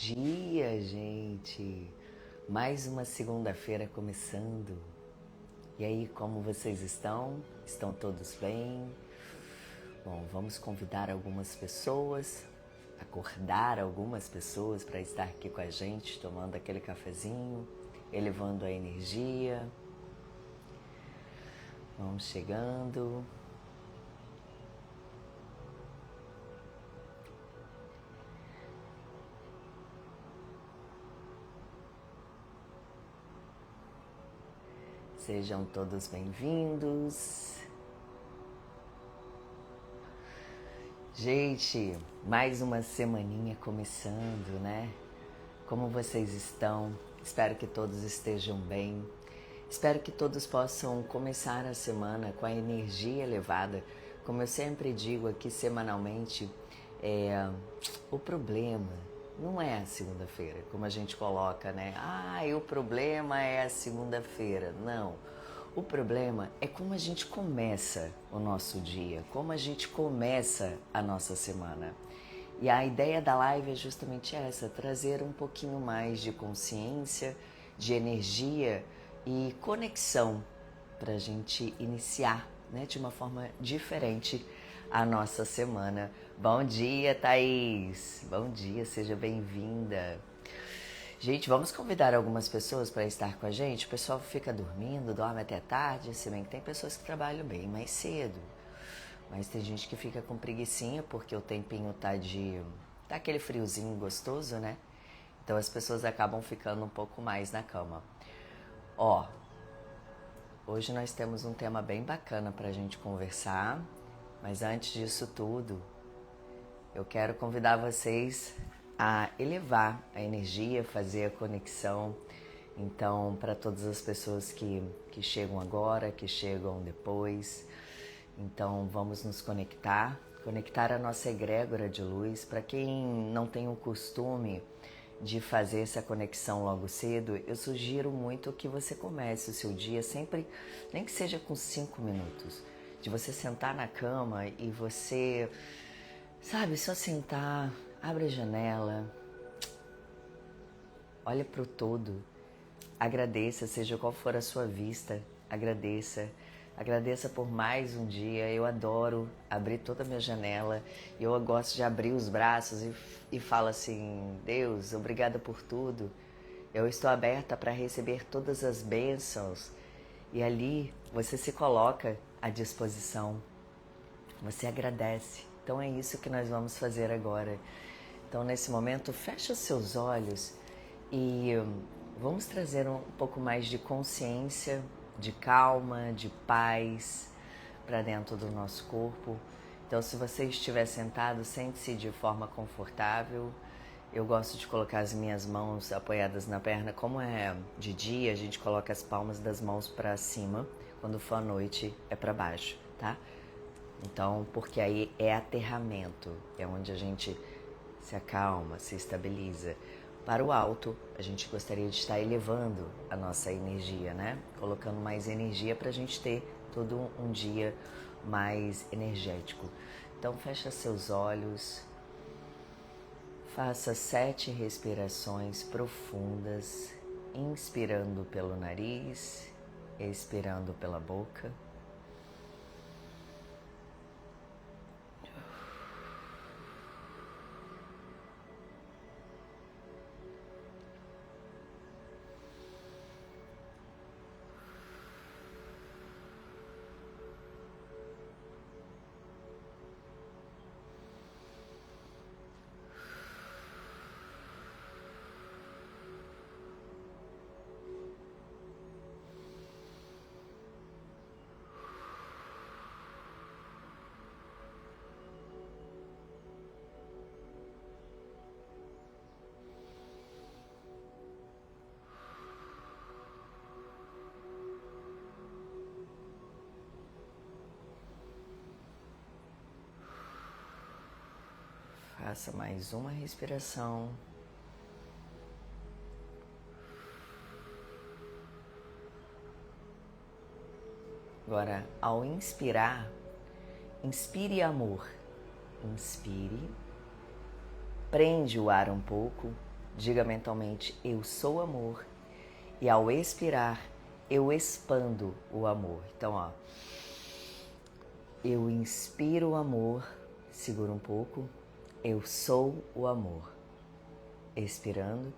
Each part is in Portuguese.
dia, gente! Mais uma segunda-feira começando. E aí, como vocês estão? Estão todos bem? Bom, vamos convidar algumas pessoas, acordar algumas pessoas para estar aqui com a gente, tomando aquele cafezinho, elevando a energia. Vamos chegando. Sejam todos bem-vindos. Gente, mais uma semaninha começando, né? Como vocês estão? Espero que todos estejam bem. Espero que todos possam começar a semana com a energia elevada. Como eu sempre digo aqui semanalmente, o problema não é a segunda-feira, como a gente coloca, né? O problema é a segunda-feira. Não. O problema é como a gente começa o nosso dia, como a gente começa a nossa semana. E a ideia da live é justamente essa, trazer um pouquinho mais de consciência, de energia e conexão para a gente iniciar, né, de uma forma diferente a nossa semana. Bom dia, Thaís! Bom dia, seja bem-vinda! Gente, vamos convidar algumas pessoas para estar com a gente. O pessoal fica dormindo, dorme até tarde, se bem que tem pessoas que trabalham bem mais cedo. Mas tem gente que fica com preguicinha porque o tempinho tá aquele friozinho gostoso, né? Então as pessoas acabam ficando um pouco mais na cama. Hoje nós temos um tema bem bacana pra gente conversar, mas antes disso tudo, eu quero convidar vocês a elevar a energia, fazer a conexão. Então, para todas as pessoas que chegam agora, que chegam depois, então vamos nos conectar a nossa egrégora de luz. Para quem não tem o costume de fazer essa conexão logo cedo, eu sugiro muito que você comece o seu dia sempre, nem que seja com 5 minutos, de você sentar na cama e você, sabe, só sentar, abre a janela, olha para o todo, agradeça, seja qual for a sua vista, agradeça por mais um dia. Eu adoro abrir toda a minha janela, eu gosto de abrir os braços e falo assim: Deus, obrigada por tudo, eu estou aberta para receber todas as bênçãos. E ali você se coloca à disposição, você agradece. Então é isso que nós vamos fazer agora. Então nesse momento, fecha os seus olhos e vamos trazer um pouco mais de consciência, de calma, de paz para dentro do nosso corpo. Então, se você estiver sentado, sente-se de forma confortável. Eu gosto de colocar as minhas mãos apoiadas na perna. Como é de dia, a gente coloca as palmas das mãos para cima. Quando for à noite, é para baixo, tá? Então, porque aí é aterramento, é onde a gente se acalma, se estabiliza. Para o alto, a gente gostaria de estar elevando a nossa energia, né? Colocando mais energia para a gente ter todo um dia mais energético. Então, fecha seus olhos, faça 7 respirações profundas, inspirando pelo nariz, expirando pela boca. Faça mais uma respiração. Agora, ao inspirar, inspire amor. Inspire, prende o ar um pouco diga mentalmente: eu sou amor. E ao expirar, eu expando o amor. Então, ó, eu inspiro o amor, segura um pouco, eu sou o amor. Expirando,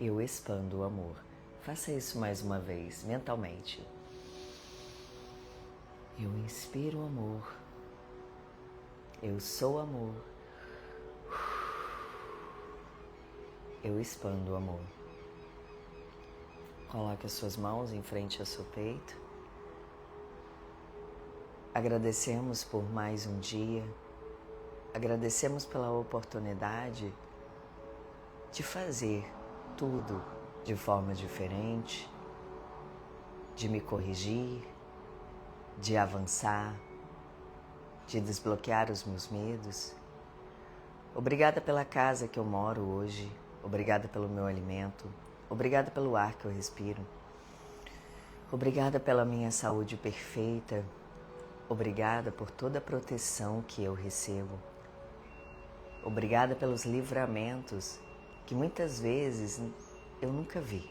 eu expando o amor. Faça isso mais uma vez, mentalmente. Eu inspiro o amor, eu sou amor, eu expando o amor. Coloque as suas mãos em frente ao seu peito. Agradecemos por mais um dia, agradecemos pela oportunidade de fazer tudo de forma diferente, de me corrigir, de avançar, de desbloquear os meus medos. Obrigada pela casa que eu moro hoje, obrigada pelo meu alimento, obrigada pelo ar que eu respiro, obrigada pela minha saúde perfeita, obrigada por toda a proteção que eu recebo, obrigada pelos livramentos que muitas vezes eu nunca vi.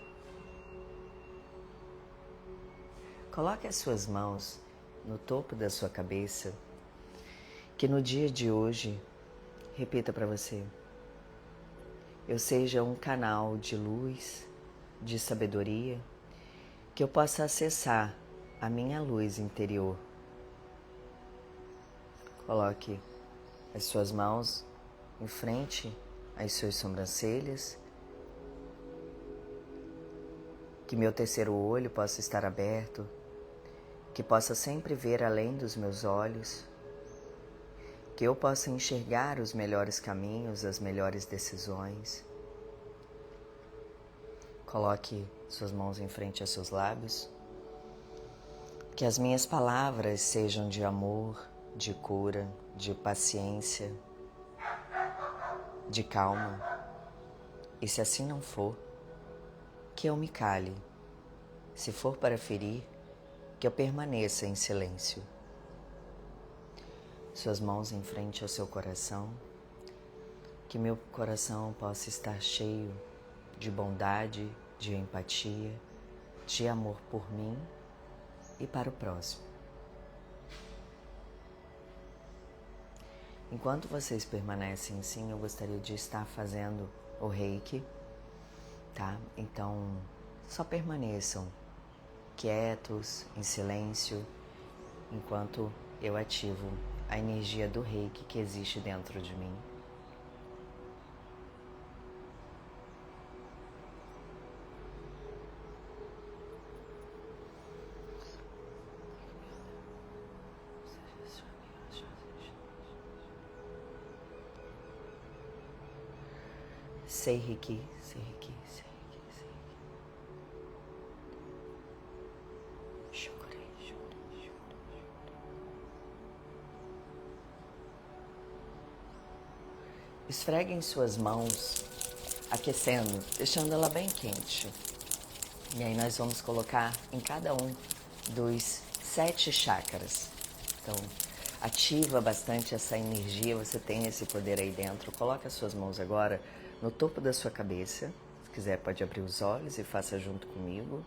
Coloque as suas mãos no topo da sua cabeça, que no dia de hoje, repita para você: eu seja um canal de luz, de sabedoria, que eu possa acessar a minha luz interior. Coloque as suas mãos em frente às suas sobrancelhas, que meu terceiro olho possa estar aberto, que possa sempre ver além dos meus olhos, que eu possa enxergar os melhores caminhos, as melhores decisões. Coloque suas mãos em frente aos seus lábios, que as minhas palavras sejam de amor, de cura, de paciência, de calma. E se assim não for, que eu me cale. Se for para ferir, que eu permaneça em silêncio. Suas mãos em frente ao seu coração, que meu coração possa estar cheio de bondade, de empatia, de amor por mim e para o próximo. Enquanto vocês permanecem assim, eu gostaria de estar fazendo o reiki, tá? Então, só permaneçam quietos, em silêncio, enquanto eu ativo a energia do reiki que existe dentro de mim. Sei reiki, sei reiki, sei reiki, sei reiki. Esfreguem suas mãos, aquecendo, deixando ela bem quente. E aí nós vamos colocar em cada um dos 7 chakras. Então, ativa bastante essa energia, você tem esse poder aí dentro. Coloque as suas mãos agora no topo da sua cabeça. Se quiser, pode abrir os olhos e faça junto comigo.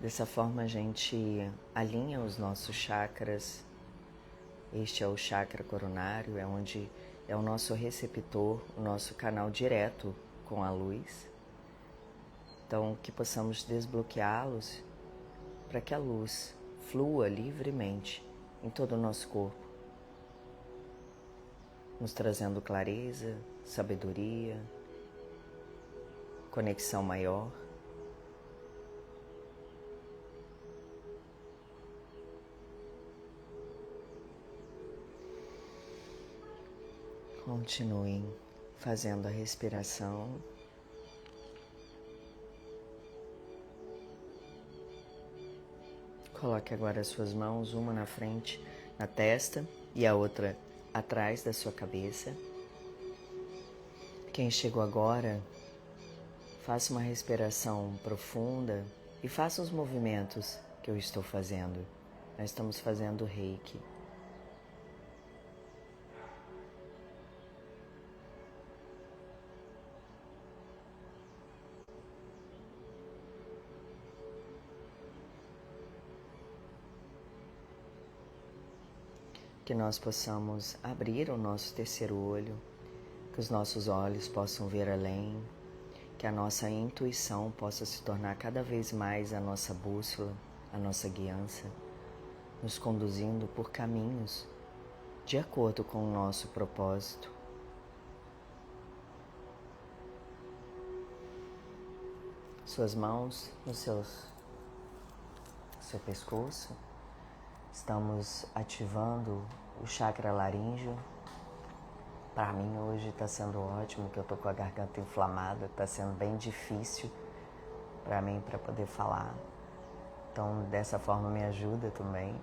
Dessa forma a gente alinha os nossos chakras. Este é o chakra coronário, é onde é o nosso receptor, o nosso canal direto com a luz. Então, que possamos desbloqueá-los para que a luz flua livremente em todo o nosso corpo, nos trazendo clareza, sabedoria, conexão maior. Continuem fazendo a respiração. Coloque agora as suas mãos, uma na frente, na testa, e a outra atrás da sua cabeça. Quem chegou agora, faça uma respiração profunda e faça os movimentos que eu estou fazendo. Nós estamos fazendo reiki. Que nós possamos abrir o nosso terceiro olho, que os nossos olhos possam ver além, que a nossa intuição possa se tornar cada vez mais a nossa bússola, a nossa guiança, nos conduzindo por caminhos de acordo com o nosso propósito. Suas mãos no seu pescoço. Estamos ativando o chakra laríngeo. Para mim hoje está sendo ótimo, que eu tô com a garganta inflamada, está sendo bem difícil para mim para poder falar. Então dessa forma me ajuda também.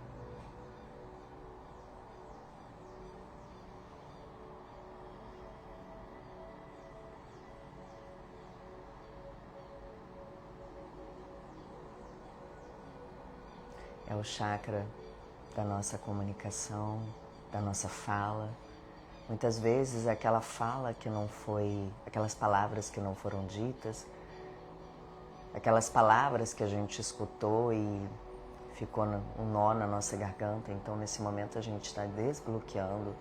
É o chakra da nossa comunicação, da nossa fala. Muitas vezes aquela fala que não foi, aquelas palavras que não foram ditas, aquelas palavras que a gente escutou e ficou um nó na nossa garganta. Então nesse momento a gente está desbloqueando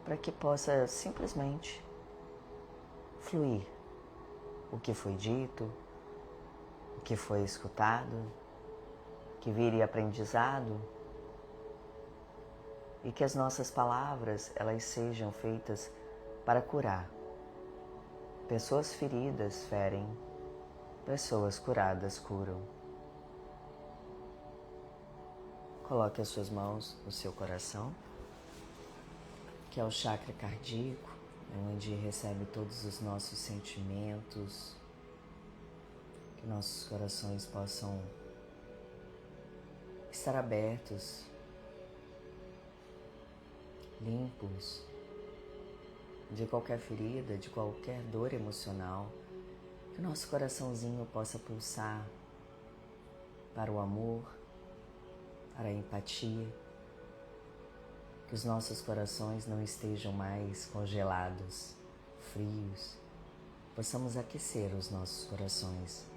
para que possa simplesmente fluir o que foi dito, o que foi escutado, que vire aprendizado e que as nossas palavras elas sejam feitas para curar. Pessoas feridas ferem, pessoas curadas curam. Coloque as suas mãos no seu coração, que é o chakra cardíaco, onde recebe todos os nossos sentimentos, que nossos corações possam estar abertos, limpos de qualquer ferida, de qualquer dor emocional, que o nosso coraçãozinho possa pulsar para o amor, para a empatia, que os nossos corações não estejam mais congelados, frios, possamos aquecer os nossos corações.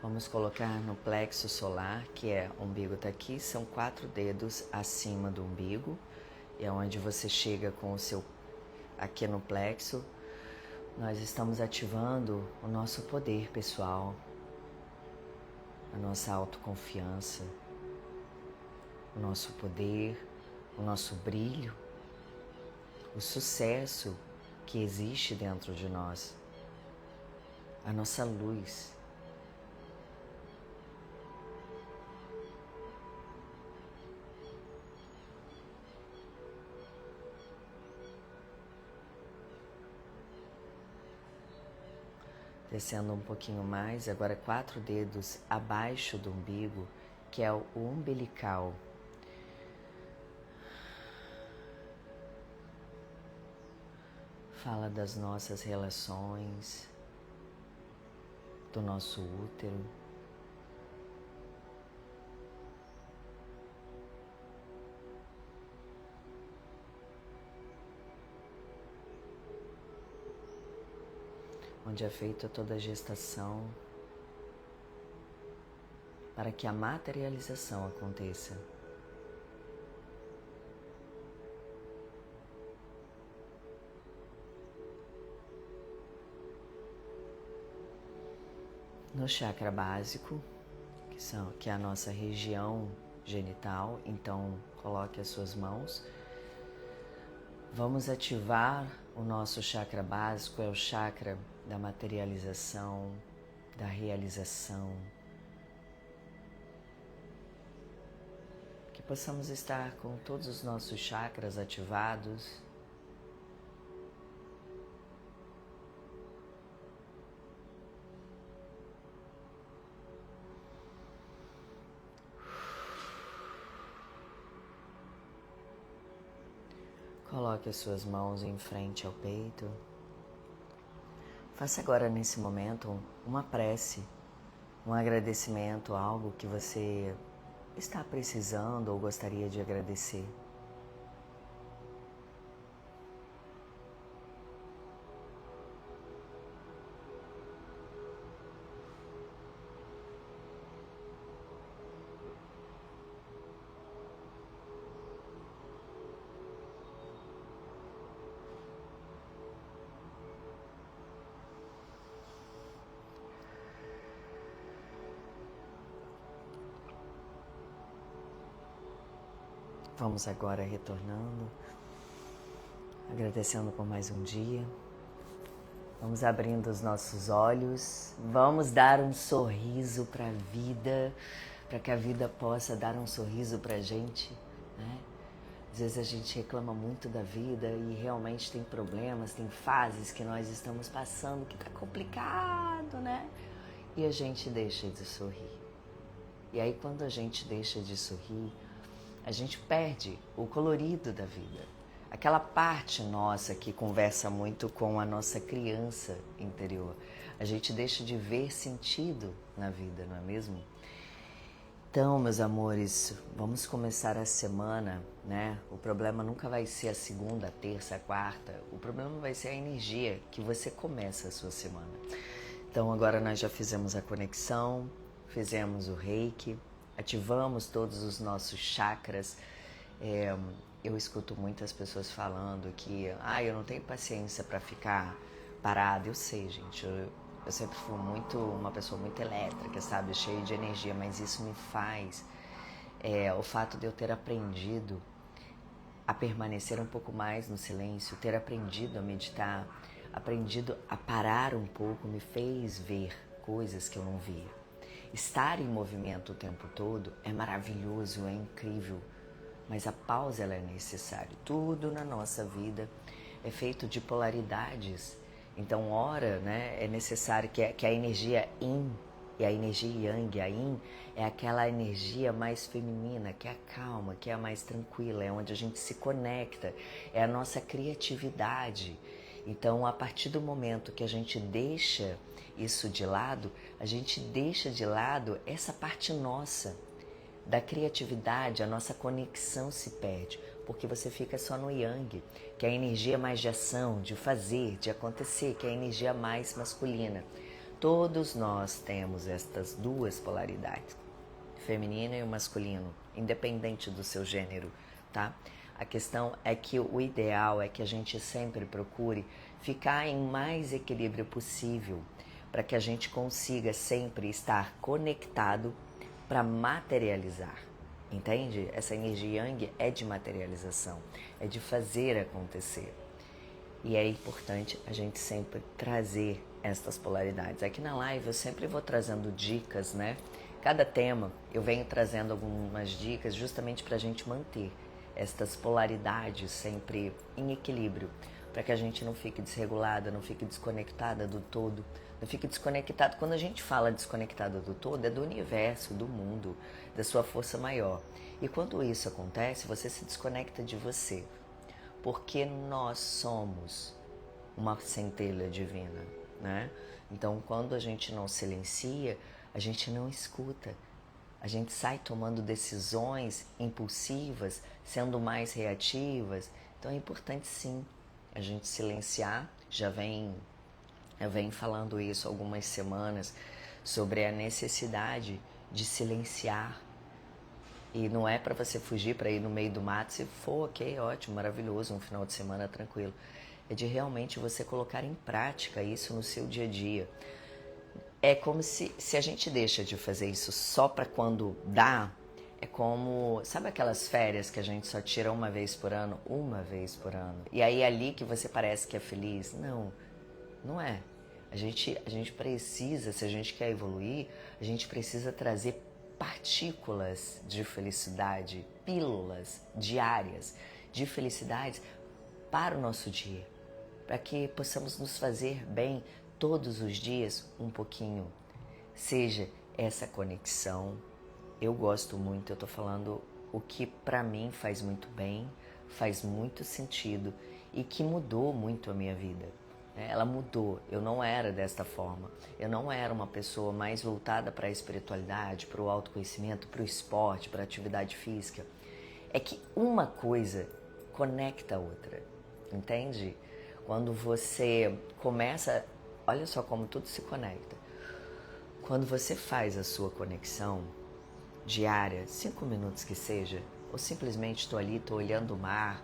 Vamos colocar no plexo solar, que é o umbigo está aqui, são 4 dedos acima do umbigo, é onde você chega com o seu, aqui no plexo, nós estamos ativando o nosso poder pessoal, a nossa autoconfiança, o nosso poder, o nosso brilho, o sucesso que existe dentro de nós, a nossa luz. Descendo um pouquinho mais, agora 4 dedos abaixo do umbigo, que é o umbilical. Fala das nossas relações, do nosso útero. Onde é feita toda a gestação para que a materialização aconteça. No chakra básico, que é a nossa região genital, então coloque as suas mãos. Vamos ativar o nosso chakra básico, é o chakra da materialização, da realização. Que possamos estar com todos os nossos chakras ativados. Coloque as suas mãos em frente ao peito. Faça agora, nesse momento, uma prece, um agradecimento, algo que você está precisando ou gostaria de agradecer. Vamos agora retornando, agradecendo por mais um dia. Vamos abrindo os nossos olhos, vamos dar um sorriso para a vida, para que a vida possa dar um sorriso para a gente, né? Às vezes a gente reclama muito da vida e realmente tem problemas, tem fases que nós estamos passando que tá complicado, né? E a gente deixa de sorrir. E aí quando a gente deixa de sorrir, a gente perde o colorido da vida. Aquela parte nossa que conversa muito com a nossa criança interior. A gente deixa de ver sentido na vida, não é mesmo? Então, meus amores, vamos começar a semana, né? O problema nunca vai ser a segunda, a terça, a quarta. O problema vai ser a energia que você começa a sua semana. Então, agora nós já fizemos a conexão, fizemos o reiki, ativamos todos os nossos chakras. Eu escuto muitas pessoas falando que eu não tenho paciência para ficar parada. Eu sei, gente, eu sempre fui uma pessoa muito elétrica, sabe, cheia de energia, mas isso me faz o fato de eu ter aprendido a permanecer um pouco mais no silêncio, ter aprendido a meditar, aprendido a parar um pouco, me fez ver coisas que eu não via. Estar em movimento o tempo todo é maravilhoso, é incrível, mas a pausa ela é necessária. Tudo na nossa vida é feito de polaridades. Então, ora, né, é necessário que a energia yin e a energia yang, a yin é aquela energia mais feminina, que é a calma, que é a mais tranquila, é onde a gente se conecta, é a nossa criatividade. Então, a partir do momento que a gente deixa isso de lado, a gente deixa de lado essa parte nossa da criatividade, a nossa conexão se perde, porque você fica só no yang, que é a energia mais de ação, de fazer, de acontecer, que é a energia mais masculina. Todos nós temos estas duas polaridades, feminino e o masculino, independente do seu gênero, tá? A questão é que o ideal é que a gente sempre procure ficar em mais equilíbrio possível, para que a gente consiga sempre estar conectado para materializar, entende? Essa energia yang é de materialização, é de fazer acontecer. E é importante a gente sempre trazer estas polaridades. Aqui na live eu sempre vou trazendo dicas, né? Cada tema eu venho trazendo algumas dicas justamente para a gente manter estas polaridades sempre em equilíbrio, para que a gente não fique desregulada, não fique desconectada do todo, não fique desconectado. Quando a gente fala desconectada do todo, é do universo, do mundo, da sua força maior. E quando isso acontece, você se desconecta de você, porque nós somos uma centelha divina, né? Então, quando a gente não silencia, a gente não escuta. A gente sai tomando decisões impulsivas, sendo mais reativas. Então é importante sim a gente silenciar. Eu venho falando isso há algumas semanas sobre a necessidade de silenciar. E não é para você fugir para ir no meio do mato, se for, ok, ótimo, maravilhoso, um final de semana tranquilo. É de realmente você colocar em prática isso no seu dia a dia. É como se a gente deixa de fazer isso só para quando dá, é como, sabe aquelas férias que a gente só tira uma vez por ano? Uma vez por ano. E aí é ali que você parece que é feliz? Não, não é. A gente precisa, se a gente quer evoluir, a gente precisa trazer partículas de felicidade, pílulas diárias de felicidade para o nosso dia, para que possamos nos fazer bem todos os dias um pouquinho. Seja essa conexão, eu gosto muito, eu tô falando o que para mim faz muito bem, faz muito sentido e que mudou muito a minha vida. Ela mudou, eu não era desta forma, eu não era uma pessoa mais voltada para a espiritualidade, para o autoconhecimento, para o esporte, para a atividade física. É que uma coisa conecta a outra, entende? Quando você começa, olha só como tudo se conecta. Quando você faz a sua conexão diária, 5 minutos que seja, ou simplesmente estou ali, estou olhando o mar,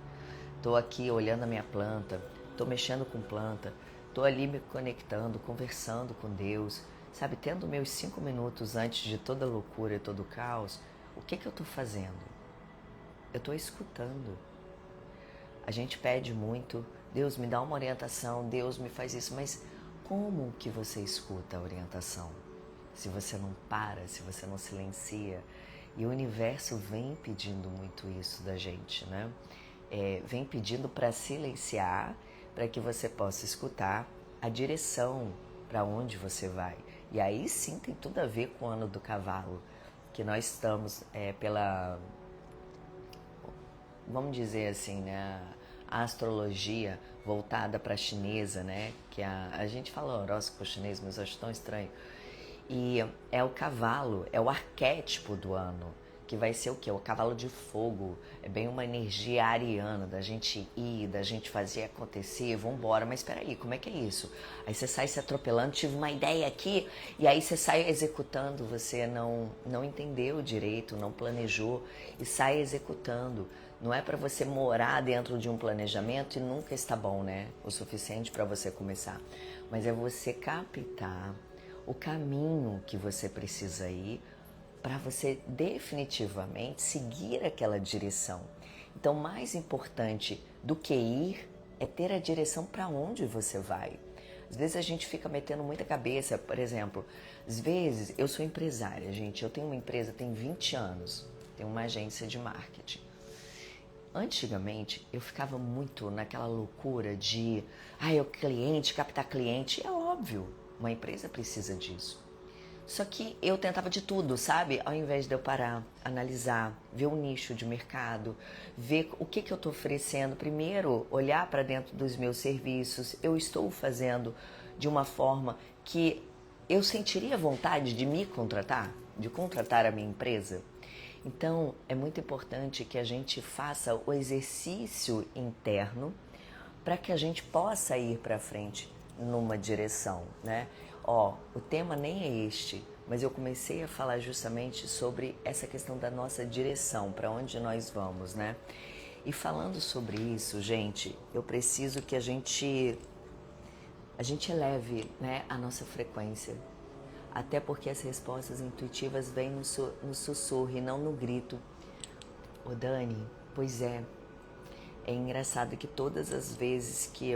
estou aqui olhando a minha planta, estou mexendo com planta, estou ali me conectando, conversando com Deus, sabe, tendo meus 5 minutos antes de toda loucura e todo o caos, o que eu estou fazendo? Eu estou escutando. A gente pede muito, Deus me dá uma orientação, Deus me faz isso, mas como que você escuta a orientação? Se você não para, se você não silencia. E o universo vem pedindo muito isso da gente, né? Vem pedindo para silenciar, para que você possa escutar a direção para onde você vai. E aí sim tem tudo a ver com o ano do cavalo, que nós estamos vamos dizer assim, né, a astrologia voltada para a chinesa, né, que a gente fala horóscopo chinês, mas eu acho tão estranho. E é o cavalo, é o arquétipo do ano, que vai ser o quê? O cavalo de fogo, é bem uma energia ariana, da gente ir, da gente fazer acontecer, vambora, mas espera aí, como é que é isso? Aí você sai se atropelando, tive uma ideia aqui, e aí você sai executando, você não entendeu direito, não planejou, e sai executando. Não é para você morar dentro de um planejamento e nunca está bom, né? O suficiente para você começar, mas é você captar o caminho que você precisa ir para você definitivamente seguir aquela direção. Então, mais importante do que ir é ter a direção para onde você vai. Às vezes a gente fica metendo muita cabeça, por exemplo, às vezes eu sou empresária, gente, eu tenho uma empresa, tem 20 anos, tenho uma agência de marketing. Antigamente, eu ficava muito naquela loucura de o cliente, captar cliente, é óbvio, uma empresa precisa disso. Só que eu tentava de tudo, sabe? Ao invés de eu parar, analisar, ver o nicho de mercado, ver o que eu estou oferecendo. Primeiro, olhar para dentro dos meus serviços. Eu estou fazendo de uma forma que eu sentiria vontade de me contratar, de contratar a minha empresa. Então, é muito importante que a gente faça o exercício interno para que a gente possa ir para frente numa direção, né? O tema nem é este, mas eu comecei a falar justamente sobre essa questão da nossa direção, para onde nós vamos, né? E falando sobre isso, gente, eu preciso que a gente eleve, né, a nossa frequência. Até porque as respostas intuitivas vêm no sussurro e não no grito. Ô Dani, pois é engraçado que todas as vezes que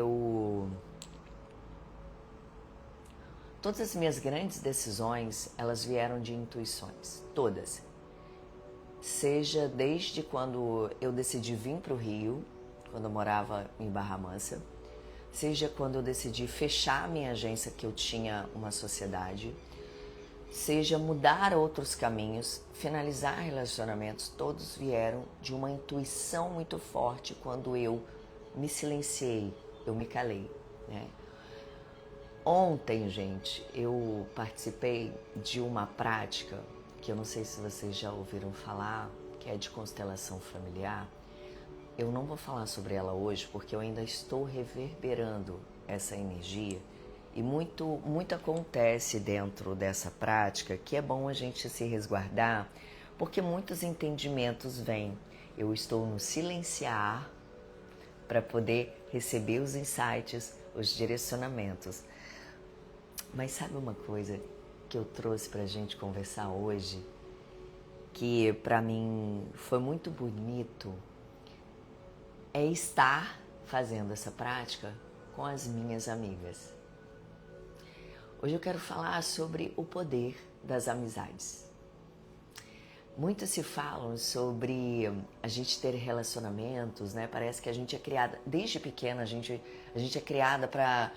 todas as minhas grandes decisões, elas vieram de intuições, todas. Seja desde quando eu decidi vir para o Rio, quando eu morava em Barra Mansa, seja quando eu decidi fechar a minha agência, que eu tinha uma sociedade, seja mudar outros caminhos, finalizar relacionamentos, todos vieram de uma intuição muito forte quando eu me silenciei, eu me calei, né? Ontem, gente, eu participei de uma prática que eu não sei se vocês já ouviram falar, que é de constelação familiar. Eu não vou falar sobre ela hoje porque eu ainda estou reverberando essa energia e muito acontece dentro dessa prática que é bom a gente se resguardar porque muitos entendimentos vêm. Eu estou no silenciar para poder receber os insights, os direcionamentos. Mas sabe uma coisa que eu trouxe pra gente conversar hoje, que pra mim foi muito bonito, é estar fazendo essa prática com as minhas amigas. Hoje eu quero falar sobre o poder das amizades. Muito se falam sobre a gente ter relacionamentos, né? Parece que a gente é criada, desde pequena a gente é criada para...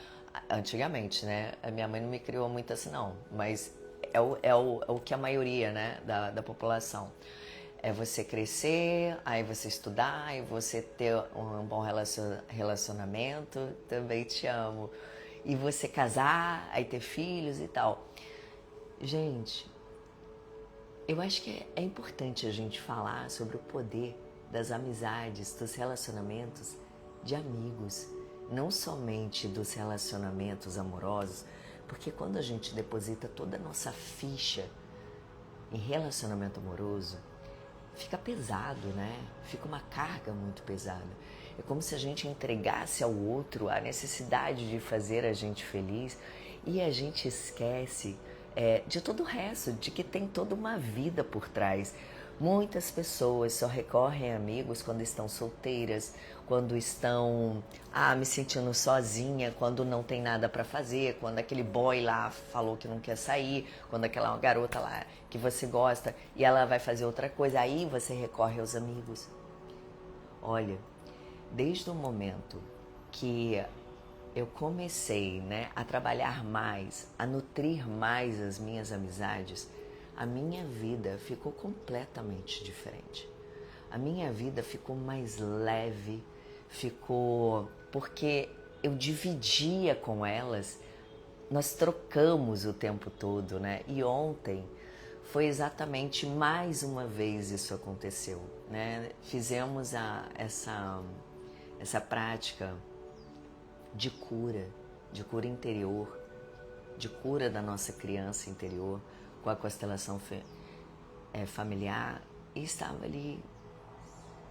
Antigamente, né? A minha mãe não me criou muito assim não, mas é o que a maioria, né, da população. É você crescer, aí você estudar, aí você ter um bom relacionamento, também te amo. E você casar, aí ter filhos e tal. Gente, eu acho que é importante a gente falar sobre o poder das amizades, dos relacionamentos de amigos, não somente dos relacionamentos amorosos, porque quando a gente deposita toda a nossa ficha em relacionamento amoroso, fica pesado, né? Fica uma carga muito pesada. É como se a gente entregasse ao outro a necessidade de fazer a gente feliz e a gente esquece de todo o resto, de que tem toda uma vida por trás. Muitas pessoas só recorrem a amigos quando estão solteiras, quando estão me sentindo sozinha, quando não tem nada para fazer, quando aquele boy lá falou que não quer sair, quando aquela garota lá que você gosta e ela vai fazer outra coisa, aí você recorre aos amigos. Olha, desde o momento que eu comecei, né, a trabalhar mais, a nutrir mais as minhas amizades, a minha vida ficou completamente diferente. A minha vida ficou mais leve, ficou porque eu dividia com elas, nós trocamos o tempo todo, né? E ontem foi exatamente mais uma vez isso aconteceu, né? Fizemos essa prática de cura interior, de cura da nossa criança interior, com a constelação familiar, e estava ali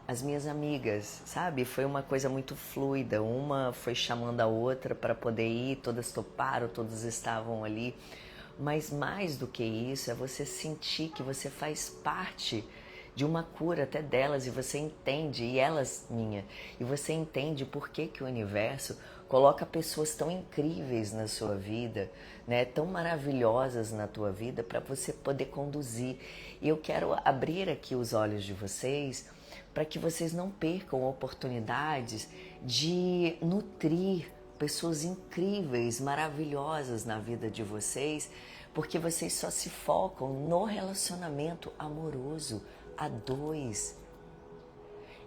as minhas amigas, sabe? Foi uma coisa muito fluida, uma foi chamando a outra para poder ir, todas toparam, todas estavam ali, mas mais do que isso é você sentir que você faz parte de uma cura até delas, e você entende, e elas minha, e você entende por que o universo coloca pessoas tão incríveis na sua vida, né, tão maravilhosas na tua vida para você poder conduzir. E eu quero abrir aqui os olhos de vocês para que vocês não percam oportunidades de nutrir pessoas incríveis, maravilhosas na vida de vocês, porque vocês só se focam no relacionamento amoroso a dois.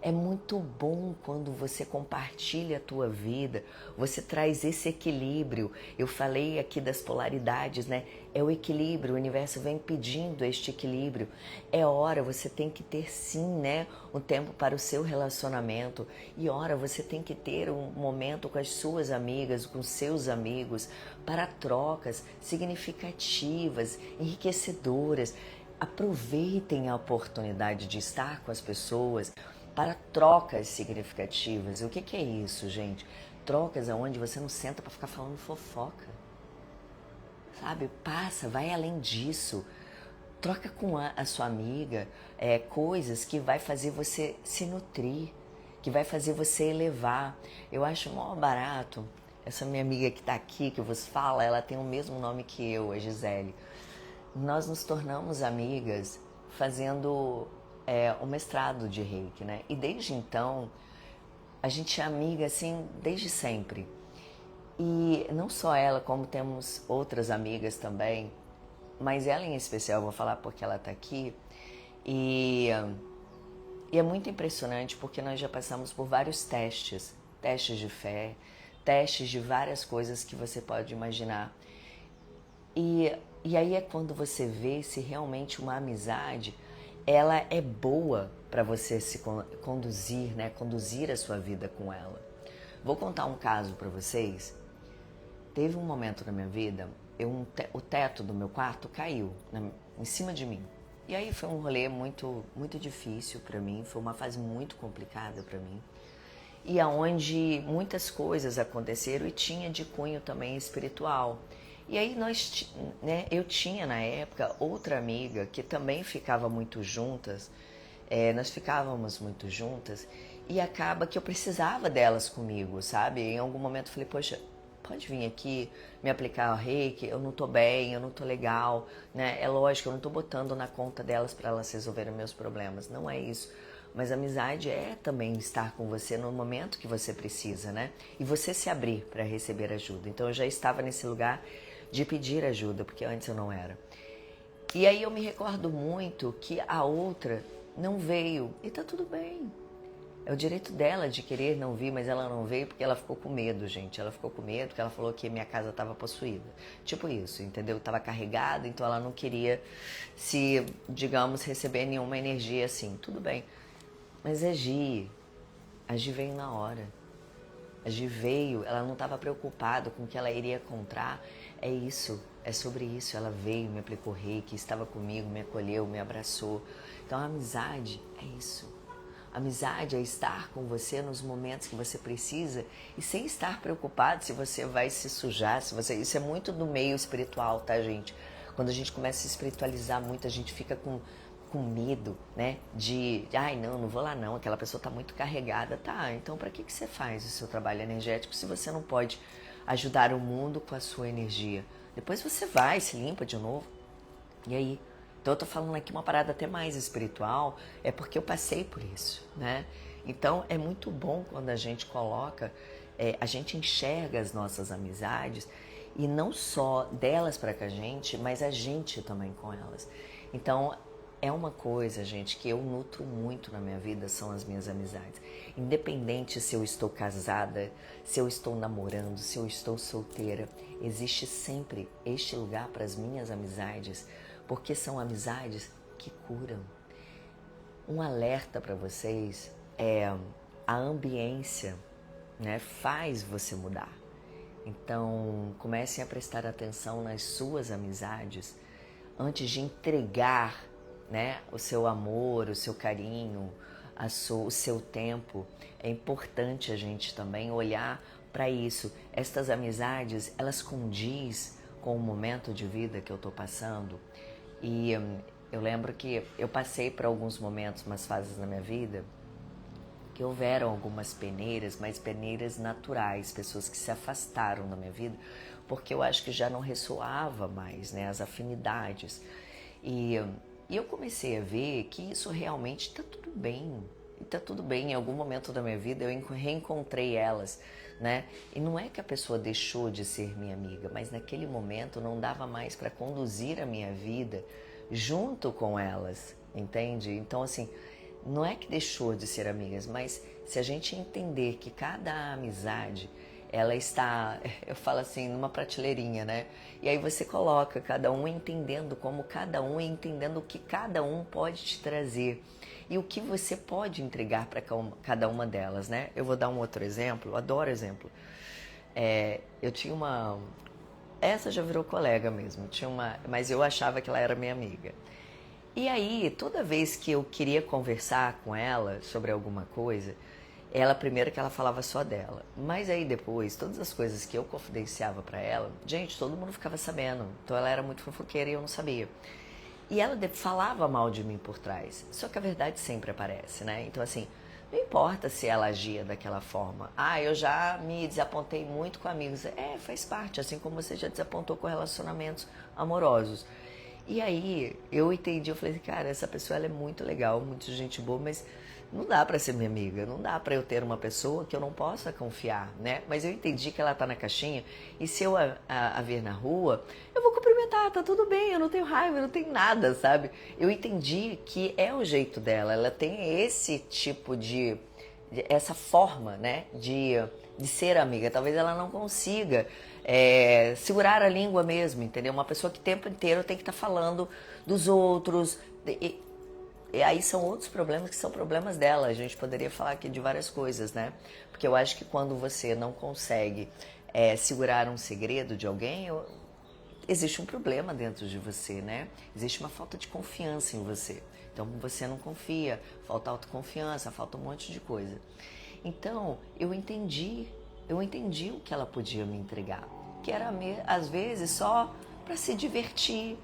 É muito bom quando você compartilha a tua vida, você traz esse equilíbrio. Eu falei aqui das polaridades, né? É o equilíbrio, o universo vem pedindo este equilíbrio. É hora, você tem que ter sim, né? Um tempo para o seu relacionamento. E hora, você tem que ter um momento com as suas amigas, com seus amigos, para trocas significativas, enriquecedoras. Aproveitem a oportunidade de estar com as pessoas para trocas significativas. O que é isso, gente? Trocas onde você não senta para ficar falando fofoca, sabe? Passa, vai além disso. Troca com a sua amiga coisas que vai fazer você se nutrir, que vai fazer você elevar. Eu acho mó barato. Essa minha amiga que está aqui, que vos fala, ela tem o mesmo nome que eu, a Gisele. Nós nos tornamos amigas fazendo o mestrado de Reiki, né? E desde então, a gente é amiga, assim, desde sempre. E não só ela, como temos outras amigas também, mas ela em especial, vou falar porque ela tá aqui. E é muito impressionante porque nós já passamos por vários testes de fé, testes de várias coisas que você pode imaginar. E aí é quando você vê se realmente uma amizade ela é boa para você se conduzir, né? Conduzir a sua vida com ela. Vou contar um caso para vocês. Teve um momento na minha vida, o teto do meu quarto caiu em cima de mim. E aí foi um rolê muito, muito difícil para mim, foi uma fase muito complicada para mim. E aonde muitas coisas aconteceram e tinha de cunho também espiritual. E aí eu tinha na época outra amiga que também ficava muito juntas, nós ficávamos muito juntas e acaba que eu precisava delas comigo, sabe? Em algum momento eu falei, poxa, pode vir aqui me aplicar o reiki, eu não tô bem, eu não tô legal, né? É lógico, eu não tô botando na conta delas para elas resolverem meus problemas, não é isso. Mas amizade é também estar com você no momento que você precisa, né? E você se abrir para receber ajuda. Então eu já estava nesse lugar de pedir ajuda, porque antes eu não era. E aí eu me recordo muito que a outra não veio e tá tudo bem. É o direito dela de querer não vir, mas ela não veio porque ela ficou com medo, gente. Ela ficou com medo porque ela falou que minha casa estava possuída. Tipo isso, entendeu? Estava carregada, então ela não queria se, digamos, receber nenhuma energia assim. Tudo bem. Mas agir veio na hora. Agir veio, ela não estava preocupada com o que ela iria encontrar. É isso, é sobre isso. Ela veio, me aplicou reiki, estava comigo, me acolheu, me abraçou. Então a amizade é isso. Amizade é estar com você nos momentos que você precisa e sem estar preocupado se você vai se sujar, se você... Isso é muito do meio espiritual, tá, gente? Quando a gente começa a se espiritualizar muito, a gente fica com medo, né? Ai, não vou lá não, aquela pessoa tá muito carregada. Tá, então para que você faz o seu trabalho energético se você não pode ajudar o mundo com a sua energia? Depois você vai, se limpa de novo. E aí? Então eu tô falando aqui uma parada até mais espiritual, é porque eu passei por isso, né? Então é muito bom quando a gente coloca, a gente enxerga as nossas amizades e não só delas para com a gente, mas a gente também com elas. Então é uma coisa, gente, que eu nutro muito na minha vida, são as minhas amizades. Independente se eu estou casada, se eu estou namorando, se eu estou solteira, existe sempre este lugar para as minhas amizades, porque são amizades que curam. Um alerta para vocês é a ambiência, né, faz você mudar. Então, comecem a prestar atenção nas suas amizades antes de entregar, né, o seu amor, o seu carinho, o seu tempo. É importante a gente também olhar para isso. Estas amizades, elas condiz com o momento de vida que eu estou passando. E eu lembro que eu passei por alguns momentos, umas fases na minha vida, que houveram algumas peneiras, mas peneiras naturais, pessoas que se afastaram da minha vida, porque eu acho que já não ressoava mais, né, as afinidades. E eu comecei a ver que isso realmente está tudo bem. Está tudo bem, em algum momento da minha vida eu reencontrei elas, né? E não é que a pessoa deixou de ser minha amiga, mas naquele momento não dava mais para conduzir a minha vida junto com elas, entende? Então, assim, não é que deixou de ser amigas, mas se a gente entender que cada amizade, ela está, eu falo assim, numa prateleirinha, né? E aí você coloca cada um entendendo como cada um, entendendo o que cada um pode te trazer e o que você pode entregar para cada uma delas, né? Eu vou dar um outro exemplo, eu adoro exemplo. Eu tinha uma... Essa já virou colega mesmo, mas eu achava que ela era minha amiga. E aí, toda vez que eu queria conversar com ela sobre alguma coisa, primeiro que ela falava só dela. Mas aí depois, todas as coisas que eu confidenciava pra ela, gente, todo mundo ficava sabendo. Então ela era muito fofoqueira e eu não sabia. E ela falava mal de mim por trás. Só que a verdade sempre aparece, né? Então assim, não importa se ela agia daquela forma. Eu já me desapontei muito com amigos. Faz parte, assim como você já desapontou com relacionamentos amorosos. E aí eu entendi, eu falei, cara, essa pessoa ela é muito legal, muito gente boa, mas não dá pra ser minha amiga, não dá pra eu ter uma pessoa que eu não possa confiar, né? Mas eu entendi que ela tá na caixinha e se eu a ver na rua, eu vou cumprimentar, tá tudo bem, eu não tenho raiva, eu não tenho nada, sabe? Eu entendi que é o jeito dela, ela tem esse tipo essa forma, né, de ser amiga. Talvez ela não consiga segurar a língua mesmo, entendeu? Uma pessoa que o tempo inteiro tem que estar falando dos outros. E aí são outros problemas que são problemas dela. A gente poderia falar aqui de várias coisas, né? Porque eu acho que quando você não consegue segurar um segredo de alguém, existe um problema dentro de você, né? Existe uma falta de confiança em você. Então você não confia, falta autoconfiança, falta um monte de coisa. Então eu entendi o que ela podia me entregar, que era às vezes só para se divertir,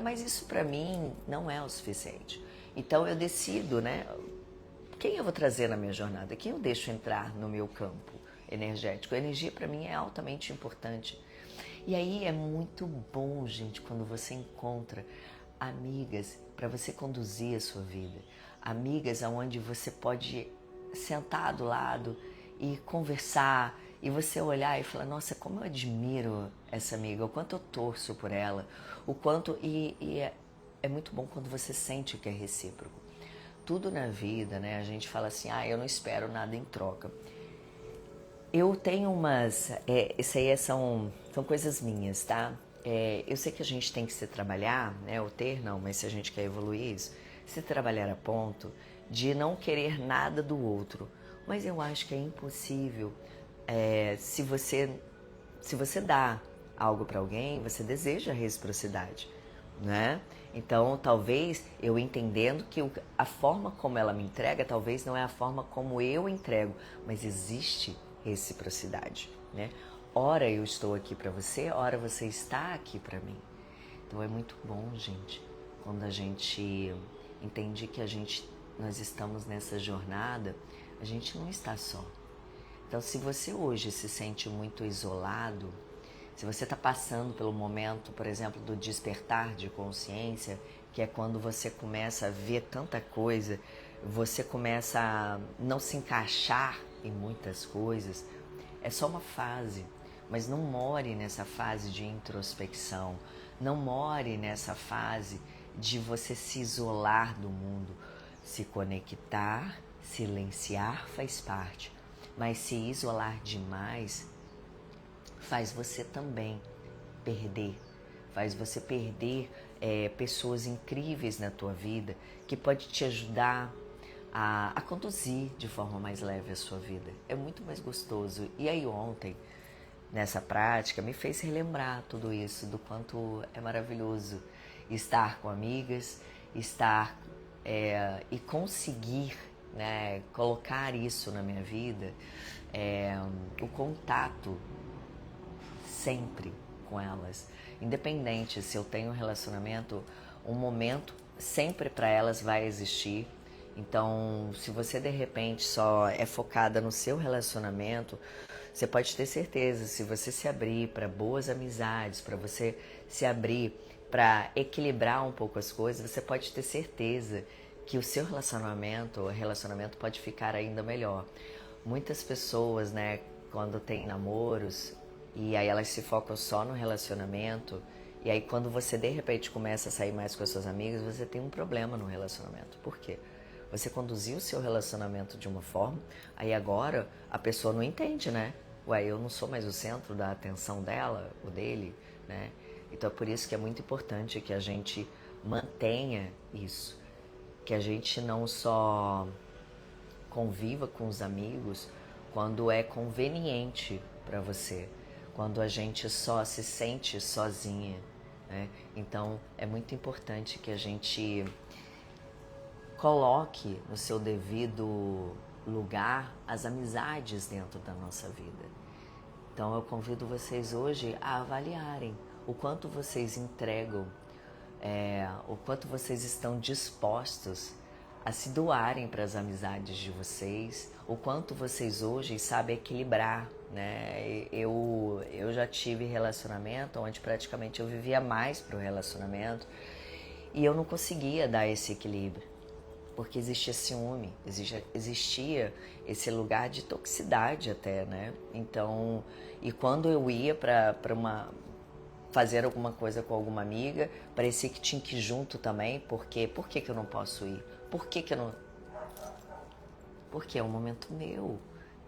mas isso para mim não é o suficiente. Então eu decido, né? Quem eu vou trazer na minha jornada? Quem eu deixo entrar no meu campo energético? A energia para mim é altamente importante. E aí é muito bom, gente, quando você encontra amigas para você conduzir a sua vida. Amigas aonde você pode sentar do lado e conversar e você olhar e falar, nossa, como eu admiro essa amiga, o quanto eu torço por ela, o quanto... é muito bom quando você sente que é recíproco. tudo na vida, né? A gente fala assim, eu não espero nada em troca. Eu tenho umas... isso aí são coisas minhas, tá? Eu sei que a gente tem que se trabalhar, né? Ou ter, não, mas se a gente quer evoluir isso, se trabalhar a ponto de não querer nada do outro. Mas eu acho que é impossível. Se você dá algo para alguém, você deseja reciprocidade, né? Então, talvez eu entendendo que a forma como ela me entrega, talvez não é a forma como eu entrego, mas existe reciprocidade, né? Ora eu estou aqui para você, ora você está aqui para mim. Então é muito bom, gente, quando a gente entende que nós estamos nessa jornada, a gente não está só. Então, se você hoje se sente muito isolado, se você está passando pelo momento, por exemplo, do despertar de consciência, que é quando você começa a ver tanta coisa, você começa a não se encaixar em muitas coisas, é só uma fase, mas não more nessa fase de introspecção, não more nessa fase de você se isolar do mundo. Se conectar, silenciar faz parte, mas se isolar demais faz você também perder, faz você perder pessoas incríveis na tua vida que pode te ajudar a conduzir de forma mais leve a sua vida. É muito mais gostoso. E aí ontem, nessa prática, me fez relembrar tudo isso, do quanto é maravilhoso estar com amigas, estar e conseguir, né, colocar isso na minha vida, o contato sempre com elas, independente se eu tenho um relacionamento, um momento sempre para elas vai existir. Então, se você de repente só é focada no seu relacionamento, você pode ter certeza, se você se abrir para boas amizades, para você se abrir para equilibrar um pouco as coisas, você pode ter certeza que o seu relacionamento, o relacionamento pode ficar ainda melhor. Muitas pessoas, né, quando tem namoros, e aí elas se focam só no relacionamento, e aí quando você de repente começa a sair mais com as suas amigas, você tem um problema no relacionamento. Por quê? Você conduziu o seu relacionamento de uma forma, aí agora a pessoa não entende, né? Ué, eu não sou mais o centro da atenção dela, ou dele, né? Então é por isso que é muito importante que a gente mantenha isso, que a gente não só conviva com os amigos quando é conveniente para você, quando a gente só se sente sozinha, né? Então é muito importante que a gente coloque no seu devido lugar as amizades dentro da nossa vida. Então eu convido vocês hoje a avaliarem o quanto vocês entregam, o quanto vocês estão dispostos a se doarem para as amizades de vocês, o quanto vocês hoje sabem equilibrar, né? Eu já tive relacionamento onde praticamente eu vivia mais para o relacionamento e eu não conseguia dar esse equilíbrio, porque existia ciúme, existia esse lugar de toxicidade até, né? Então, e quando eu ia para fazer alguma coisa com alguma amiga, parecia que tinha que ir junto também, porque por que eu não posso ir? Por que eu não... Porque é um momento meu,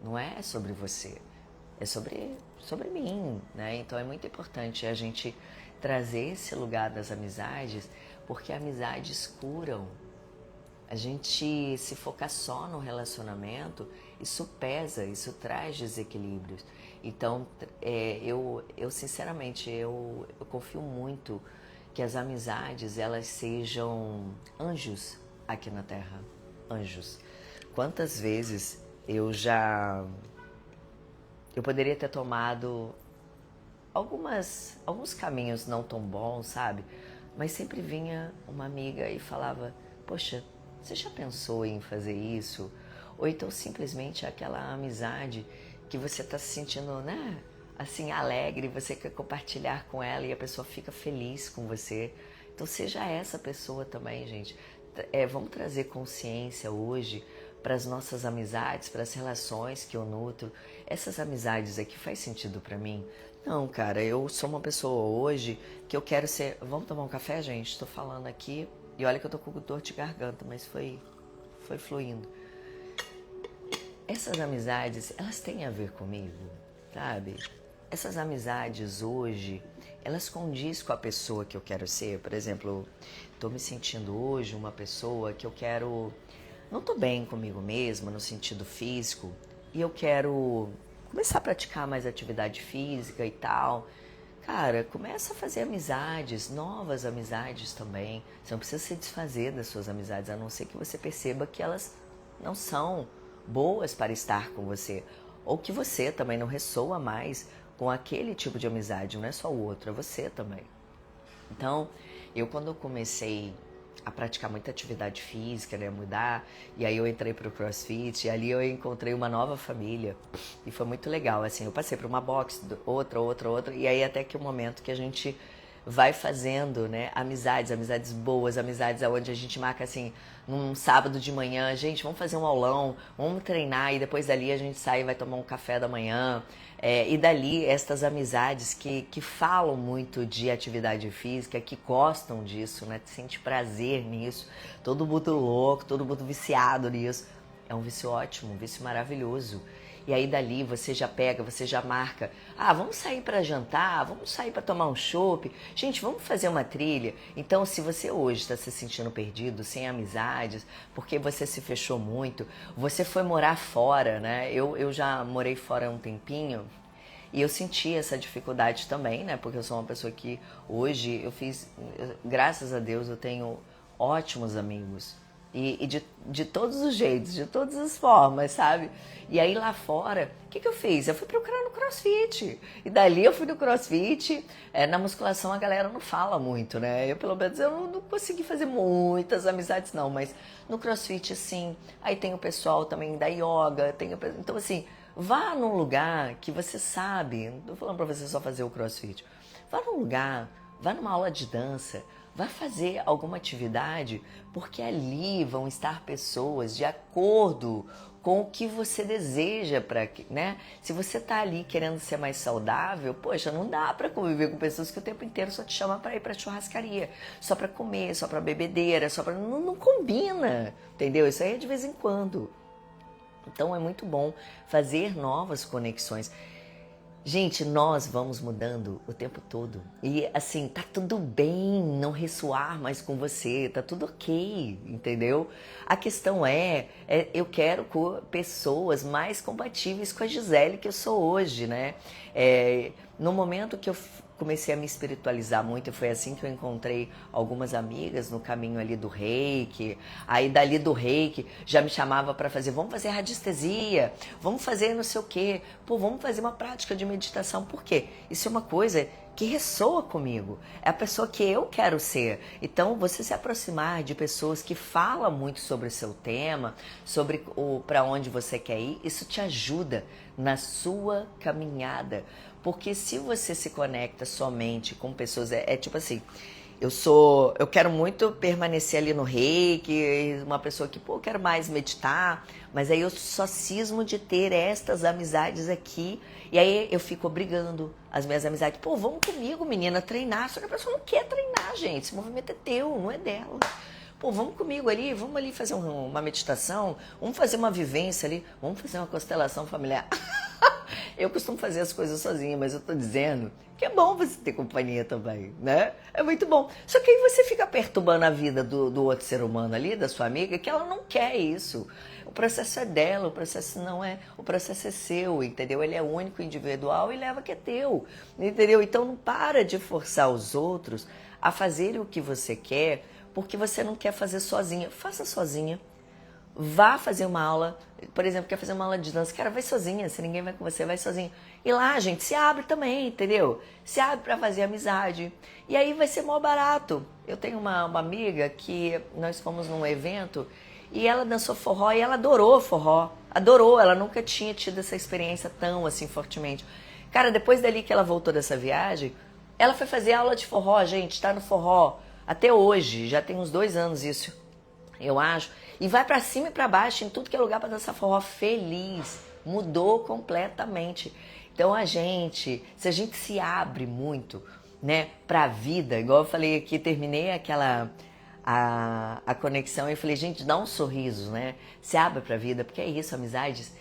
não é sobre você, é sobre mim, né? Então é muito importante a gente trazer esse lugar das amizades, porque amizades curam. A gente se focar só no relacionamento, isso pesa, isso traz desequilíbrios. Então, eu sinceramente, eu confio muito que as amizades, elas sejam anjos aqui na Terra. Anjos. Quantas vezes eu poderia ter tomado alguns caminhos não tão bons, sabe? Mas sempre vinha uma amiga e falava, poxa, você já pensou em fazer isso? Ou então simplesmente aquela amizade que você está se sentindo, né, assim, alegre, você quer compartilhar com ela e a pessoa fica feliz com você. Então seja essa pessoa também, gente. Vamos trazer consciência hoje para as nossas amizades, para as relações que eu nutro. Essas amizades aqui faz sentido para mim? Não, cara, eu sou uma pessoa hoje que eu quero ser... Vamos tomar um café, gente? Estou falando aqui e olha que eu tô com dor de garganta, mas foi foi fluindo. Essas amizades, elas têm a ver comigo, sabe? Essas amizades hoje, elas condizem com a pessoa que eu quero ser. Por exemplo, estou me sentindo hoje uma pessoa que eu quero... Não estou bem comigo mesma no sentido físico e eu quero começar a praticar mais atividade física e tal. Cara, começa a fazer amizades, novas amizades também. Você não precisa se desfazer das suas amizades, a não ser que você perceba que elas não são boas para estar com você. Ou que você também não ressoa mais com aquele tipo de amizade, não é só o outro, é você também. Então, quando eu comecei a praticar muita atividade física, né, mudar, e aí eu entrei pro CrossFit, e ali eu encontrei uma nova família, e foi muito legal, assim, eu passei por uma box, outra, e aí até que o momento que a gente vai fazendo, né, amizades boas, amizades onde a gente marca, assim, num sábado de manhã, gente, vamos fazer um aulão, vamos treinar, e depois dali a gente sai e vai tomar um café da manhã. E dali, estas amizades que falam muito de atividade física, que gostam disso, né? Sente prazer nisso. Todo mundo louco, todo mundo viciado nisso. É um vício ótimo, um vício maravilhoso. E aí dali você já pega, você já marca. Ah, vamos sair para jantar, vamos sair para tomar um chopp. Gente, vamos fazer uma trilha. Então, se você hoje está se sentindo perdido, sem amizades, porque você se fechou muito, você foi morar fora, né? Eu já morei fora há um tempinho. E eu senti essa dificuldade também, né? Porque eu sou uma pessoa que hoje graças a Deus, eu tenho ótimos amigos. E de todos os jeitos, de todas as formas, sabe? E aí lá fora, o que eu fiz? Eu fui procurar no CrossFit. E dali eu fui no CrossFit. Na musculação a galera não fala muito, né? Eu pelo menos eu não consegui fazer muitas amizades não, mas no CrossFit sim. Aí tem o pessoal também da yoga, então assim, vá num lugar que você sabe, não tô falando pra você só fazer o CrossFit. Vá num lugar, vá numa aula de dança, vá fazer alguma atividade, porque ali vão estar pessoas de acordo com o que você deseja, né? Se você tá ali querendo ser mais saudável, poxa, não dá pra conviver com pessoas que o tempo inteiro só te chamam pra ir pra churrascaria, só pra comer, só pra bebedeira, não combina, entendeu? Isso aí é de vez em quando. Então é muito bom fazer novas conexões. Gente, nós vamos mudando o tempo todo. E assim, tá tudo bem não ressoar mais com você, tá tudo ok, entendeu? A questão eu quero pessoas mais compatíveis com a Gisele que eu sou hoje, né? No momento que eu comecei a me espiritualizar muito, foi assim que eu encontrei algumas amigas no caminho ali do Reiki. Aí dali do Reiki já me chamava para fazer, vamos fazer radiestesia, vamos fazer não sei o quê, pô, vamos fazer uma prática de meditação. Por quê? Isso é uma coisa que ressoa comigo, é a pessoa que eu quero ser. Então, você se aproximar de pessoas que falam muito sobre o seu tema, sobre para onde você quer ir, isso te ajuda na sua caminhada. Porque se você se conecta somente com pessoas, tipo assim, eu quero muito permanecer ali no Reiki, uma pessoa que, pô, eu quero mais meditar, mas aí eu só cismo de ter estas amizades aqui, e aí eu fico obrigando as minhas amizades, pô, vamos comigo, menina, treinar, só que a pessoa não quer treinar, gente, esse movimento é teu, não é dela. Pô, vamos comigo ali, vamos ali fazer uma meditação, vamos fazer uma vivência ali, vamos fazer uma constelação familiar. Eu costumo fazer as coisas sozinha, mas eu tô dizendo que é bom você ter companhia também, né? É muito bom. Só que aí você fica perturbando a vida do outro ser humano ali, da sua amiga, que ela não quer isso. O processo é dela, o processo não é... O processo é seu, entendeu? Ele é único, individual e leva que é teu, entendeu? Então não para de forçar os outros a fazerem o que você quer, porque você não quer fazer sozinha. Faça sozinha. Vá fazer uma aula, por exemplo, quer fazer uma aula de dança, cara, vai sozinha, se ninguém vai com você, vai sozinha. E lá, gente, se abre também, entendeu? Se abre pra fazer amizade. E aí vai ser mó barato. Eu tenho uma amiga que nós fomos num evento e ela dançou forró e ela adorou forró. Adorou, ela nunca tinha tido essa experiência tão assim fortemente. Cara, depois dali que ela voltou dessa viagem, ela foi fazer aula de forró, gente, tá no forró até hoje, já tem uns 2 anos isso, eu acho. E vai pra cima e pra baixo, em tudo que é lugar pra dançar forró, feliz. Mudou completamente. Então se a gente se abre muito, né, pra vida, igual eu falei aqui, terminei a conexão. Eu falei, gente, dá um sorriso, né? Se abre pra vida, porque é isso, amizades,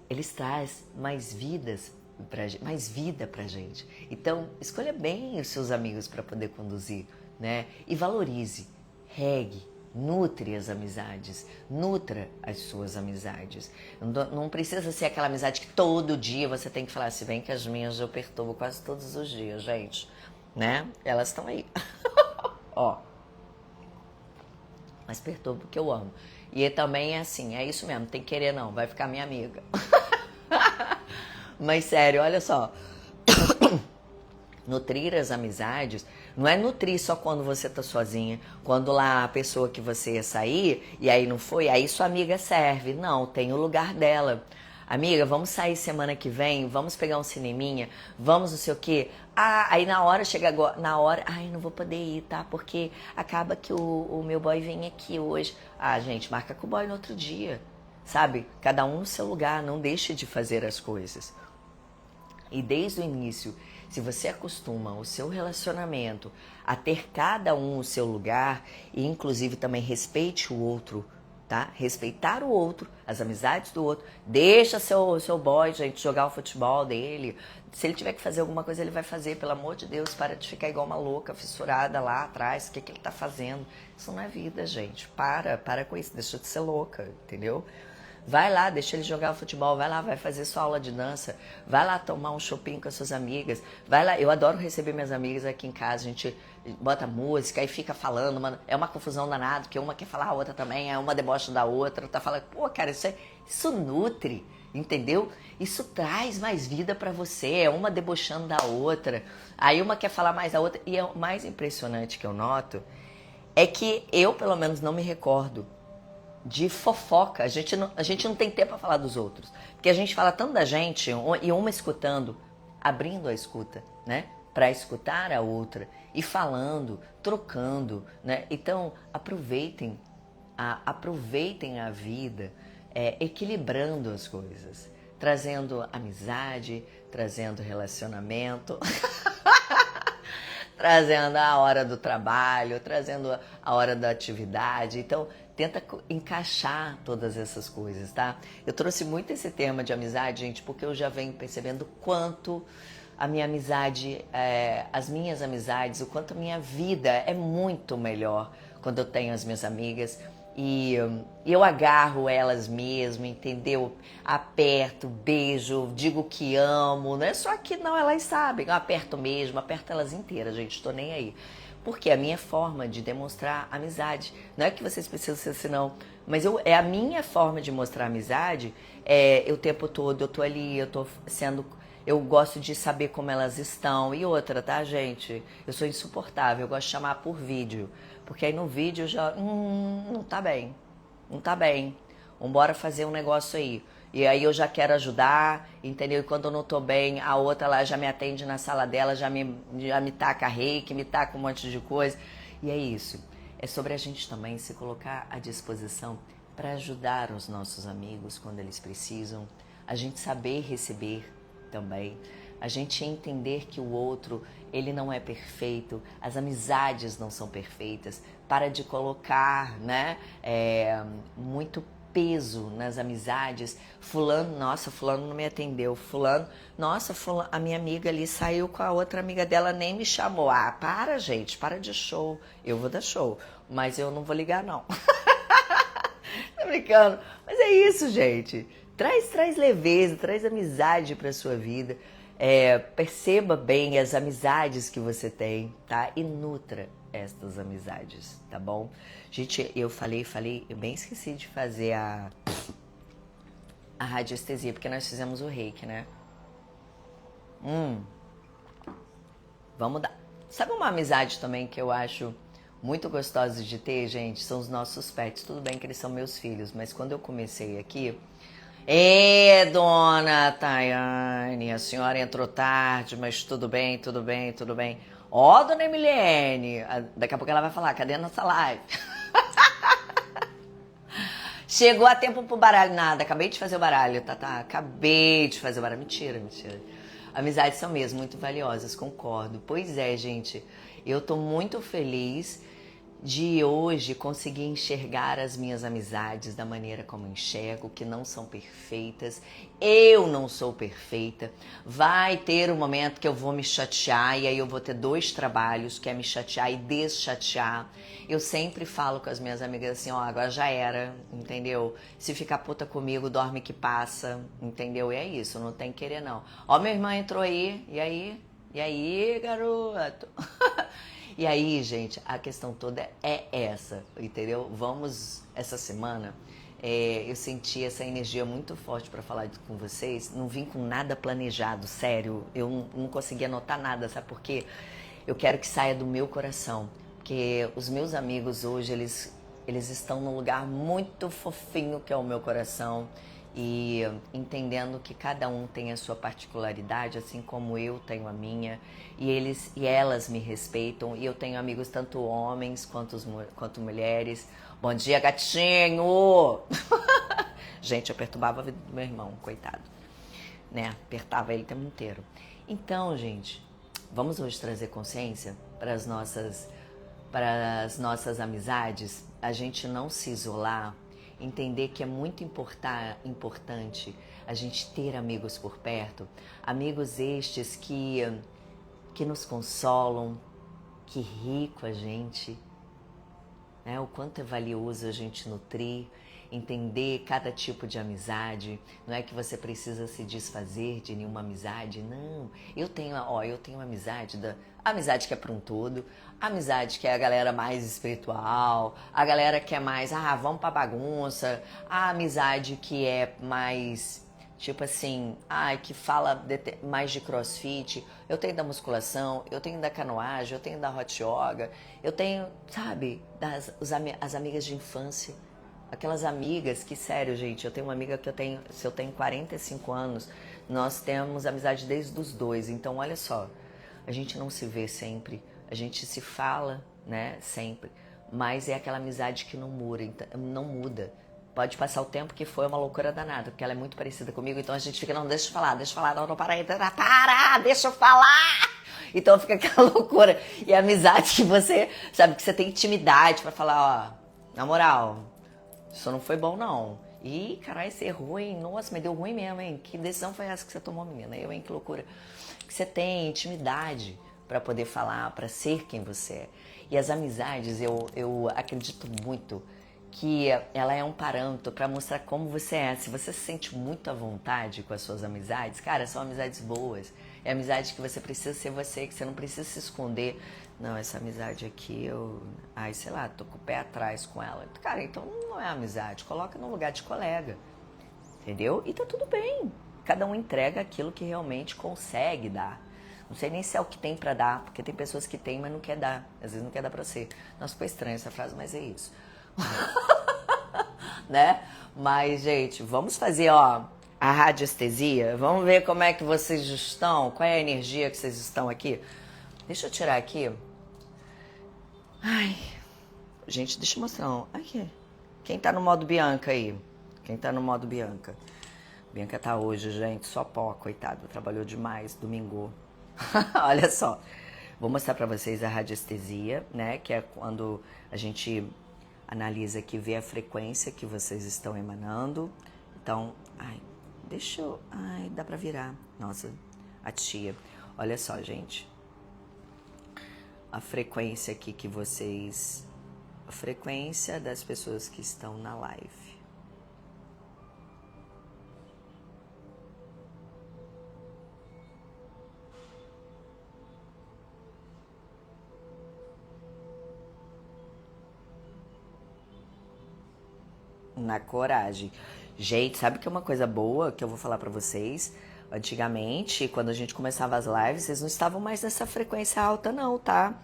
eles trazem mais vidas, mais vida pra gente. Então, escolha bem os seus amigos para poder conduzir, né? E valorize, regue, nutre as amizades, nutra as suas amizades. Não precisa ser aquela amizade que todo dia você tem que falar, se bem que as minhas eu perturbo quase todos os dias, gente, né? Elas estão aí. Ó, mas perturbo porque eu amo. E também é assim, é isso mesmo, tem que querer não, vai ficar minha amiga. Mas sério, olha só. Nutrir as amizades não é nutrir só quando você tá sozinha, quando lá a pessoa que você ia sair e aí não foi, aí sua amiga serve. Não, tem o lugar dela. Amiga, vamos sair semana que vem, vamos pegar um cineminha, vamos não sei o quê. Ah, aí na hora, chega agora, na hora, ai, não vou poder ir, tá? Porque acaba que o meu boy vem aqui hoje. Ah, gente, marca com o boy no outro dia, sabe? Cada um no seu lugar, não deixe de fazer as coisas. E desde o início, se você acostuma o seu relacionamento a ter cada um o seu lugar e inclusive também respeite o outro, tá? Respeitar o outro, as amizades do outro. Deixa seu boy, gente, jogar o futebol dele. Se ele tiver que fazer alguma coisa, ele vai fazer. Pelo amor de Deus, para de ficar igual uma louca, fissurada lá atrás. O que ele tá fazendo? Isso não é vida, gente. Para com isso. Deixa de ser louca, entendeu? Vai lá, deixa ele jogar futebol, vai lá, vai fazer sua aula de dança, vai lá tomar um shopping com as suas amigas, vai lá, eu adoro receber minhas amigas aqui em casa, a gente bota música e fica falando, mano, é uma confusão danada, porque uma quer falar a outra também, é uma debocha da outra, tá falando, pô, cara, isso nutre, entendeu? Isso traz mais vida pra você, é uma debochando da outra, aí uma quer falar mais da outra, e é o mais impressionante que eu noto, é que eu, pelo menos, não me recordo de fofoca. A gente não tem tempo para falar dos outros. Porque a gente fala tanto da gente e uma escutando, abrindo a escuta, né? Para escutar a outra e falando, trocando, né? Então, aproveitem a vida, equilibrando as coisas. Trazendo amizade, trazendo relacionamento... trazendo a hora do trabalho, trazendo a hora da atividade. Então, tenta encaixar todas essas coisas, tá? Eu trouxe muito esse tema de amizade, gente, porque eu já venho percebendo quanto a minha amizade, as minhas amizades, o quanto a minha vida é muito melhor quando eu tenho as minhas amigas. E eu agarro elas mesmo, entendeu? Aperto, beijo, digo que amo. Não é só que não, elas sabem. Eu aperto mesmo, aperto elas inteiras, gente. Tô nem aí. Porque é a minha forma de demonstrar amizade. Não é que vocês precisam ser assim, não. Mas é a minha forma de mostrar amizade. O tempo todo eu tô ali, eu tô sendo... Eu gosto de saber como elas estão. E outra, tá, gente? Eu sou insuportável, eu gosto de chamar por vídeo. Porque aí no vídeo eu já... não tá bem. Não tá bem. Vambora fazer um negócio aí. E aí eu já quero ajudar, entendeu? E quando eu não tô bem, a outra lá já me atende na sala dela, já me taca reiki, me taca um monte de coisa. E é isso. É sobre a gente também se colocar à disposição para ajudar os nossos amigos quando eles precisam. A gente saber receber também, a gente entender que o outro, ele não é perfeito, as amizades não são perfeitas, para de colocar, né, muito peso nas amizades. Fulano, nossa, fulano não me atendeu, fulano, nossa, fulano, a minha amiga ali saiu com a outra amiga dela, nem me chamou. Ah, para, gente, para de show, eu vou dar show, mas eu não vou ligar não. Tô brincando, mas é isso, gente. Traz leveza, traz amizade para sua vida. Perceba bem as amizades que você tem, tá? E nutra estas amizades, tá bom? Gente, eu falei, eu bem esqueci de fazer a radiestesia, porque nós fizemos o reiki, né? Vamos dar. Sabe uma amizade também que eu acho muito gostosa de ter, gente? São os nossos pets. Tudo bem que eles são meus filhos, mas quando eu comecei aqui... dona Tayane, a senhora entrou tarde, mas tudo bem, tudo bem, tudo bem. Ó, dona Emilene, daqui a pouco ela vai falar, cadê a nossa live? Chegou a tempo pro baralho, nada, acabei de fazer o baralho, tá, acabei de fazer o baralho, mentira. Amizades são mesmo muito valiosas, concordo. Pois é, gente, eu tô muito feliz de hoje conseguir enxergar as minhas amizades da maneira como eu enxergo, que não são perfeitas. Eu não sou perfeita. Vai ter um momento que eu vou me chatear e aí eu vou ter dois trabalhos, que é me chatear e deschatear. Eu sempre falo com as minhas amigas assim, ó, agora já era, entendeu? Se ficar puta comigo, dorme que passa, entendeu? E é isso, não tem que querer não. Ó, minha irmã entrou aí, e aí? E aí, garoto? E aí, gente, a questão toda é essa, entendeu? Vamos, essa semana, eu senti essa energia muito forte para falar com vocês. Não vim com nada planejado, sério. Eu não consegui anotar nada, sabe por quê? Eu quero que saia do meu coração. Porque os meus amigos hoje, eles estão num lugar muito fofinho que é o meu coração. E entendendo que cada um tem a sua particularidade, assim como eu tenho a minha, e elas me respeitam, e eu tenho amigos tanto homens quanto mulheres. Bom dia, gatinho! Gente, eu perturbava a vida do meu irmão, coitado, né? Apertava ele o tempo inteiro. Então, gente, vamos hoje trazer consciência para as nossas amizades, a gente não se isolar, entender que é muito importante a gente ter amigos por perto, amigos estes que nos consolam, que ri com a gente, né? O quanto é valioso a gente nutrir, entender cada tipo de amizade. Não é que você precisa se desfazer de nenhuma amizade, não. Eu tenho uma amizade que é para um todo, a amizade que é a galera mais espiritual, a galera que é mais, vamos pra bagunça, a amizade que é mais, tipo assim, que fala mais de crossfit. Eu tenho da musculação, eu tenho da canoagem, eu tenho da hot yoga, eu tenho, sabe, as amigas de infância. Aquelas amigas que, sério, gente, eu tenho uma amiga que se eu tenho 45 anos, nós temos amizade desde os 2. Então, olha só, a gente não se vê sempre, a gente se fala, né, sempre, mas é aquela amizade que não muda. Pode passar o tempo que foi uma loucura danada, porque ela é muito parecida comigo, então a gente fica, não, deixa eu falar, não, para aí, deixa eu falar! Então fica aquela loucura. E a amizade que você, sabe, que você tem intimidade pra falar, ó, na moral, isso não foi bom, não. Ih, caralho, você errou, hein? Nossa, mas deu ruim mesmo, hein? Que decisão foi essa que você tomou, menina? Eu, hein? Que loucura. Que você tem intimidade pra poder falar, pra ser quem você é. E as amizades, eu acredito muito que ela é um parâmetro pra mostrar como você é. Se você se sente muito à vontade com as suas amizades, cara, são amizades boas. É amizade que você precisa ser você, que você não precisa se esconder. Não, essa amizade aqui, sei lá, tô com o pé atrás com ela. Cara, então não é amizade, coloca no lugar de colega, entendeu? E tá tudo bem, cada um entrega aquilo que realmente consegue dar. Não sei nem se é o que tem pra dar, porque tem pessoas que tem, mas não quer dar. Às vezes não quer dar pra você. Nossa, ficou estranha essa frase, mas é isso. Né? Mas, gente, vamos fazer, ó, a radiestesia. Vamos ver como é que vocês estão, qual é a energia que vocês estão aqui. Deixa eu tirar aqui. Ai, gente, deixa eu mostrar. Aqui. Quem tá no modo Bianca aí? Quem tá no modo Bianca? Bianca tá hoje, gente, só pó, coitada. Trabalhou demais, domingo. Olha só. Vou mostrar pra vocês a radiestesia, né? Que é quando a gente analisa aqui, vê a frequência que vocês estão emanando. Então, dá pra virar. Nossa, a tia. Olha só, gente. A frequência aqui que vocês... A frequência das pessoas que estão na live. Na coragem. Gente, sabe que é uma coisa boa que eu vou falar pra vocês? Antigamente, quando a gente começava as lives, vocês não estavam mais nessa frequência alta, não, tá?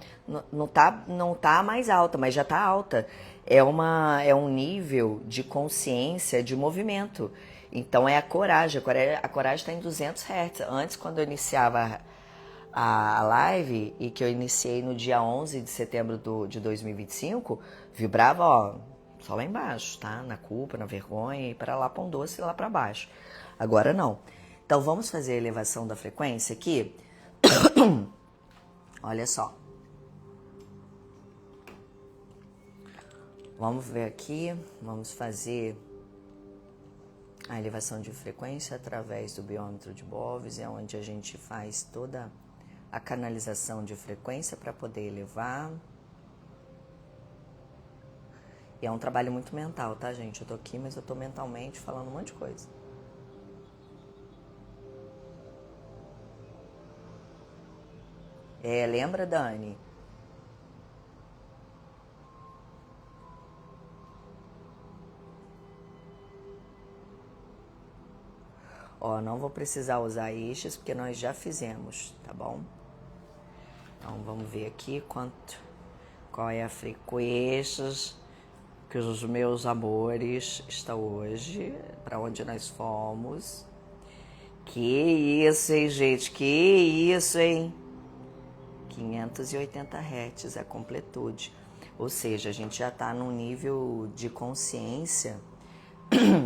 Não tá mais alta, mas já tá alta. É um nível de consciência, de movimento. Então é a coragem. A coragem está em 200 Hz. Antes, quando eu iniciava a live, e que eu iniciei no dia 11 de setembro de 2025, vibrava, ó, só lá embaixo, tá? Na culpa, na vergonha, e para lá pão doce e lá para baixo. Agora não. Então vamos fazer a elevação da frequência aqui. Olha só. Vamos ver aqui, vamos fazer a elevação de frequência através do biômetro de Bovis, é onde a gente faz toda a canalização de frequência para poder elevar. E é um trabalho muito mental, tá, gente? Eu tô aqui, mas eu tô mentalmente falando um monte de coisa. Lembra, Dani? Ó, não vou precisar usar eixos porque nós já fizemos, tá bom? Então vamos ver aqui qual é a frequência que os meus amores estão hoje, para onde nós fomos. Que isso, hein, gente? Que isso, hein? 580 Hz, a completude. Ou seja, a gente já está num nível de consciência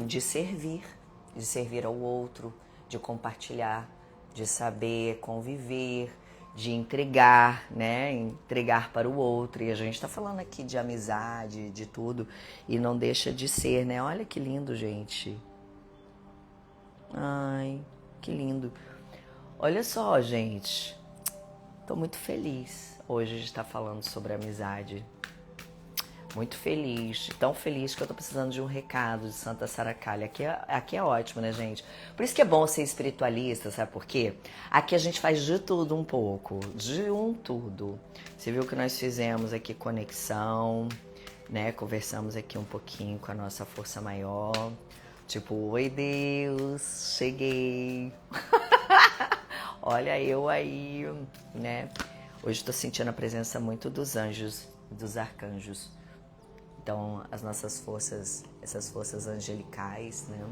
de servir ao outro, de compartilhar, de saber conviver, de entregar, né? Entregar para o outro. E a gente está falando aqui de amizade, de tudo, e não deixa de ser, né? Olha que lindo, gente. Ai, que lindo. Olha só, gente. Tô muito feliz hoje de estar falando sobre amizade. Muito feliz, tão feliz que eu tô precisando de um recado de Santa Saracalha. Aqui é ótimo, né, gente? Por isso que é bom ser espiritualista, sabe por quê? Aqui a gente faz de tudo um pouco, de um tudo. Você viu que nós fizemos aqui conexão, né? Conversamos aqui um pouquinho com a nossa força maior. Tipo, oi Deus, cheguei. Olha eu aí, né? Hoje tô sentindo a presença muito dos anjos, dos arcanjos. Então, as nossas forças, essas forças angelicais, né?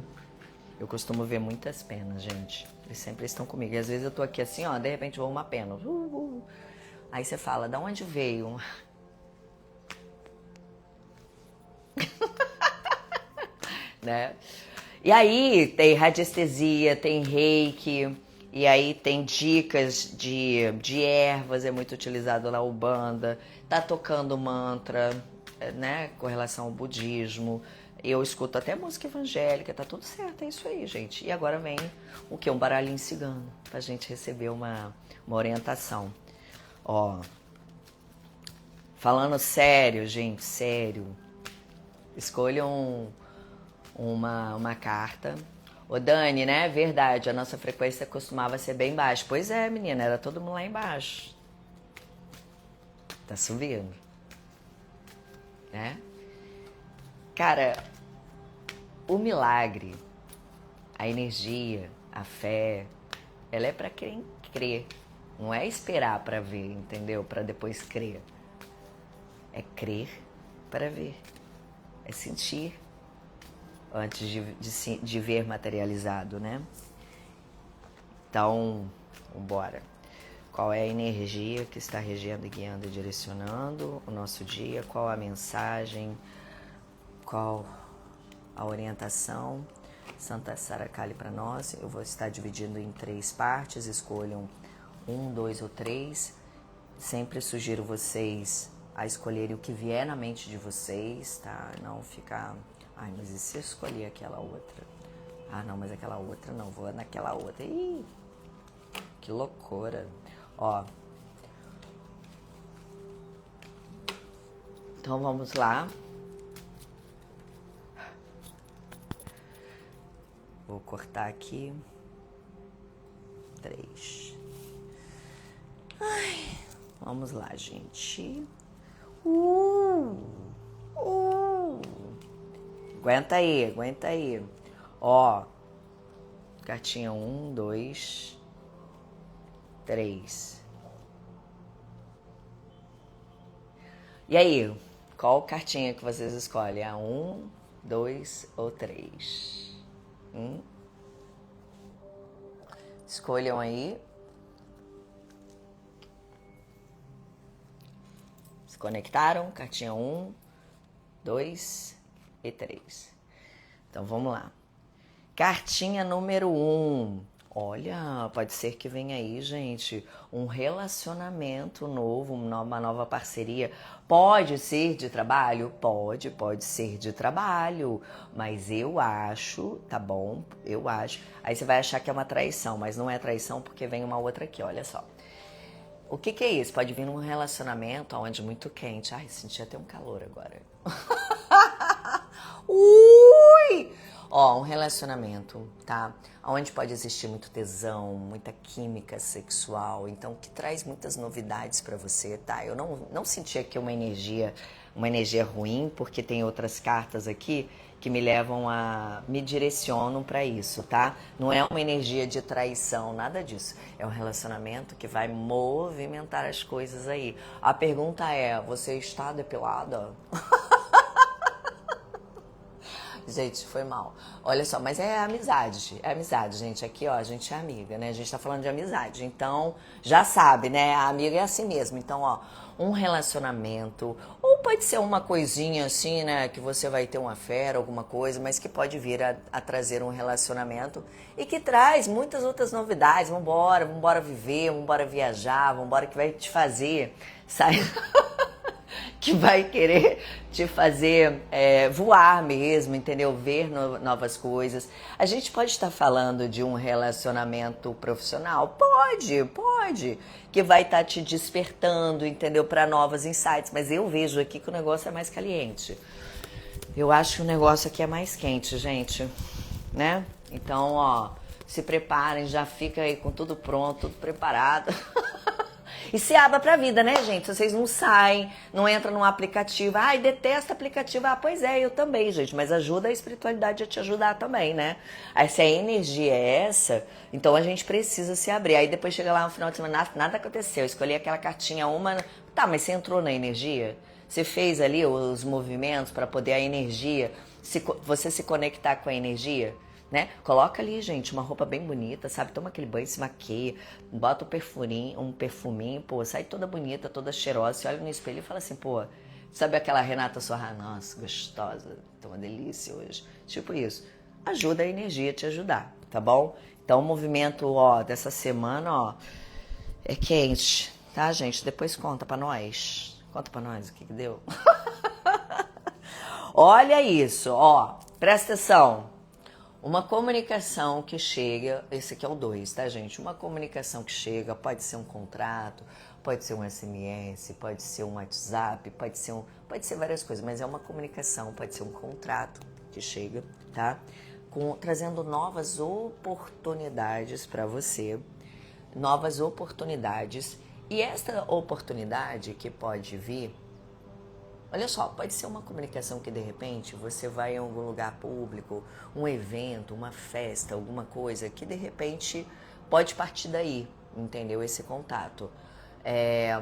Eu costumo ver muitas penas, gente. Eles sempre estão comigo. E às vezes eu tô aqui assim, ó, de repente voa uma pena. Aí você fala, da onde veio? Né? E aí tem radiestesia, tem reiki, e aí tem dicas de ervas, é muito utilizado na Umbanda. Tá tocando mantra, né, com relação ao budismo. Eu escuto até música evangélica, tá tudo certo, é isso aí, gente. E agora vem o quê? Um baralhinho cigano, pra gente receber uma orientação. Ó, falando sério, gente, sério. Escolham uma carta. Ô Dani, né? Verdade, a nossa frequência costumava ser bem baixa. Pois é, menina, era todo mundo lá embaixo. Tá subindo. Né? Cara, o milagre, a energia, a fé, ela é pra quem crê. Não é esperar pra ver, entendeu? Pra depois crer. É crer para ver. É sentir antes de ver materializado, né? Então, vambora. Qual é a energia que está regendo, guiando e direcionando o nosso dia? Qual a mensagem? Qual a orientação? Santa Saracalha para nós. Eu vou estar dividindo em 3 partes. Escolham 1, 2 ou 3. Sempre sugiro vocês a escolherem o que vier na mente de vocês, tá? Não ficar... Ai, mas e se eu escolher aquela outra? Ah, não, mas aquela outra não. Vou naquela outra. Ih, que loucura. Ó. Então, vamos lá. Vou cortar aqui. 3. Ai, vamos lá, gente. Aguenta aí, aguenta aí. Ó, cartinha 1, 2, 3. E aí, qual cartinha que vocês escolhem? A 1, 2 ou 3? Escolham aí. Se conectaram? Cartinha 1, 2 e 3. Então vamos lá. Cartinha número 1. Olha, pode ser que venha aí, gente, um relacionamento novo, uma nova parceria. Pode ser de trabalho? Pode ser de trabalho. Mas eu acho, tá bom? Eu acho. Aí você vai achar que é uma traição, mas não é traição porque vem uma outra aqui, olha só. O que é isso? Pode vir num relacionamento onde muito quente. Ai, senti até um calor agora. Ui! Ó, um relacionamento, tá? Onde pode existir muito tesão, muita química sexual, então que traz muitas novidades pra você, tá? Eu não senti aqui uma energia ruim, porque tem outras cartas aqui que me direcionam pra isso, tá? Não é uma energia de traição, nada disso. É um relacionamento que vai movimentar as coisas aí. A pergunta é: você está depilada? Gente, foi mal. Olha só, mas é amizade, gente. Aqui, ó, a gente é amiga, né? A gente tá falando de amizade. Então, já sabe, né? A amiga é assim mesmo. Então, ó, um relacionamento, ou pode ser uma coisinha assim, né? Que você vai ter uma fera, alguma coisa, mas que pode vir a trazer um relacionamento e que traz muitas outras novidades. Vambora viver, vambora viajar, vambora que vai te fazer sair. Que vai querer te fazer voar mesmo, entendeu? Ver novas coisas. A gente pode estar falando de um relacionamento profissional? Pode. Que vai estar te despertando, entendeu? Para novos insights. Mas eu vejo aqui que o negócio é mais caliente. Eu acho que o negócio aqui é mais quente, gente. Né? Então, ó, se preparem, já fica aí com tudo pronto, tudo preparado. E se abra pra vida, né, gente? Vocês não saem, não entram num aplicativo. Ai, detesto aplicativo. Ah, pois é, eu também, gente. Mas ajuda a espiritualidade a te ajudar também, né? Aí se a energia é essa, então a gente precisa se abrir. Aí depois chega lá no final de semana, nada aconteceu. Eu escolhi aquela cartinha uma. Tá, mas você entrou na energia? Você fez ali os movimentos para poder a energia, você se conectar com a energia? Né? Coloca ali, gente, uma roupa bem bonita, sabe? Toma aquele banho, se maquia, bota um perfuminho, pô, sai toda bonita, toda cheirosa. Você olha no espelho e fala assim, pô, sabe aquela Renata Sorra? Nossa, gostosa, tá uma delícia hoje. Tipo isso. Ajuda a energia a te ajudar, tá bom? Então o movimento, ó, dessa semana, ó, é quente, tá, gente? Depois conta pra nós. Conta pra nós o que deu. Olha isso, ó, presta atenção. Uma comunicação que chega, esse aqui é o 2, tá, gente? Uma comunicação que chega, pode ser um contrato, pode ser um SMS, pode ser um WhatsApp, pode ser várias coisas, mas é uma comunicação, pode ser um contrato que chega, tá? Trazendo novas oportunidades para você, novas oportunidades. E esta oportunidade que pode vir, olha só, pode ser uma comunicação que de repente você vai em algum lugar público, um evento, uma festa, alguma coisa que de repente pode partir daí, entendeu? Esse contato.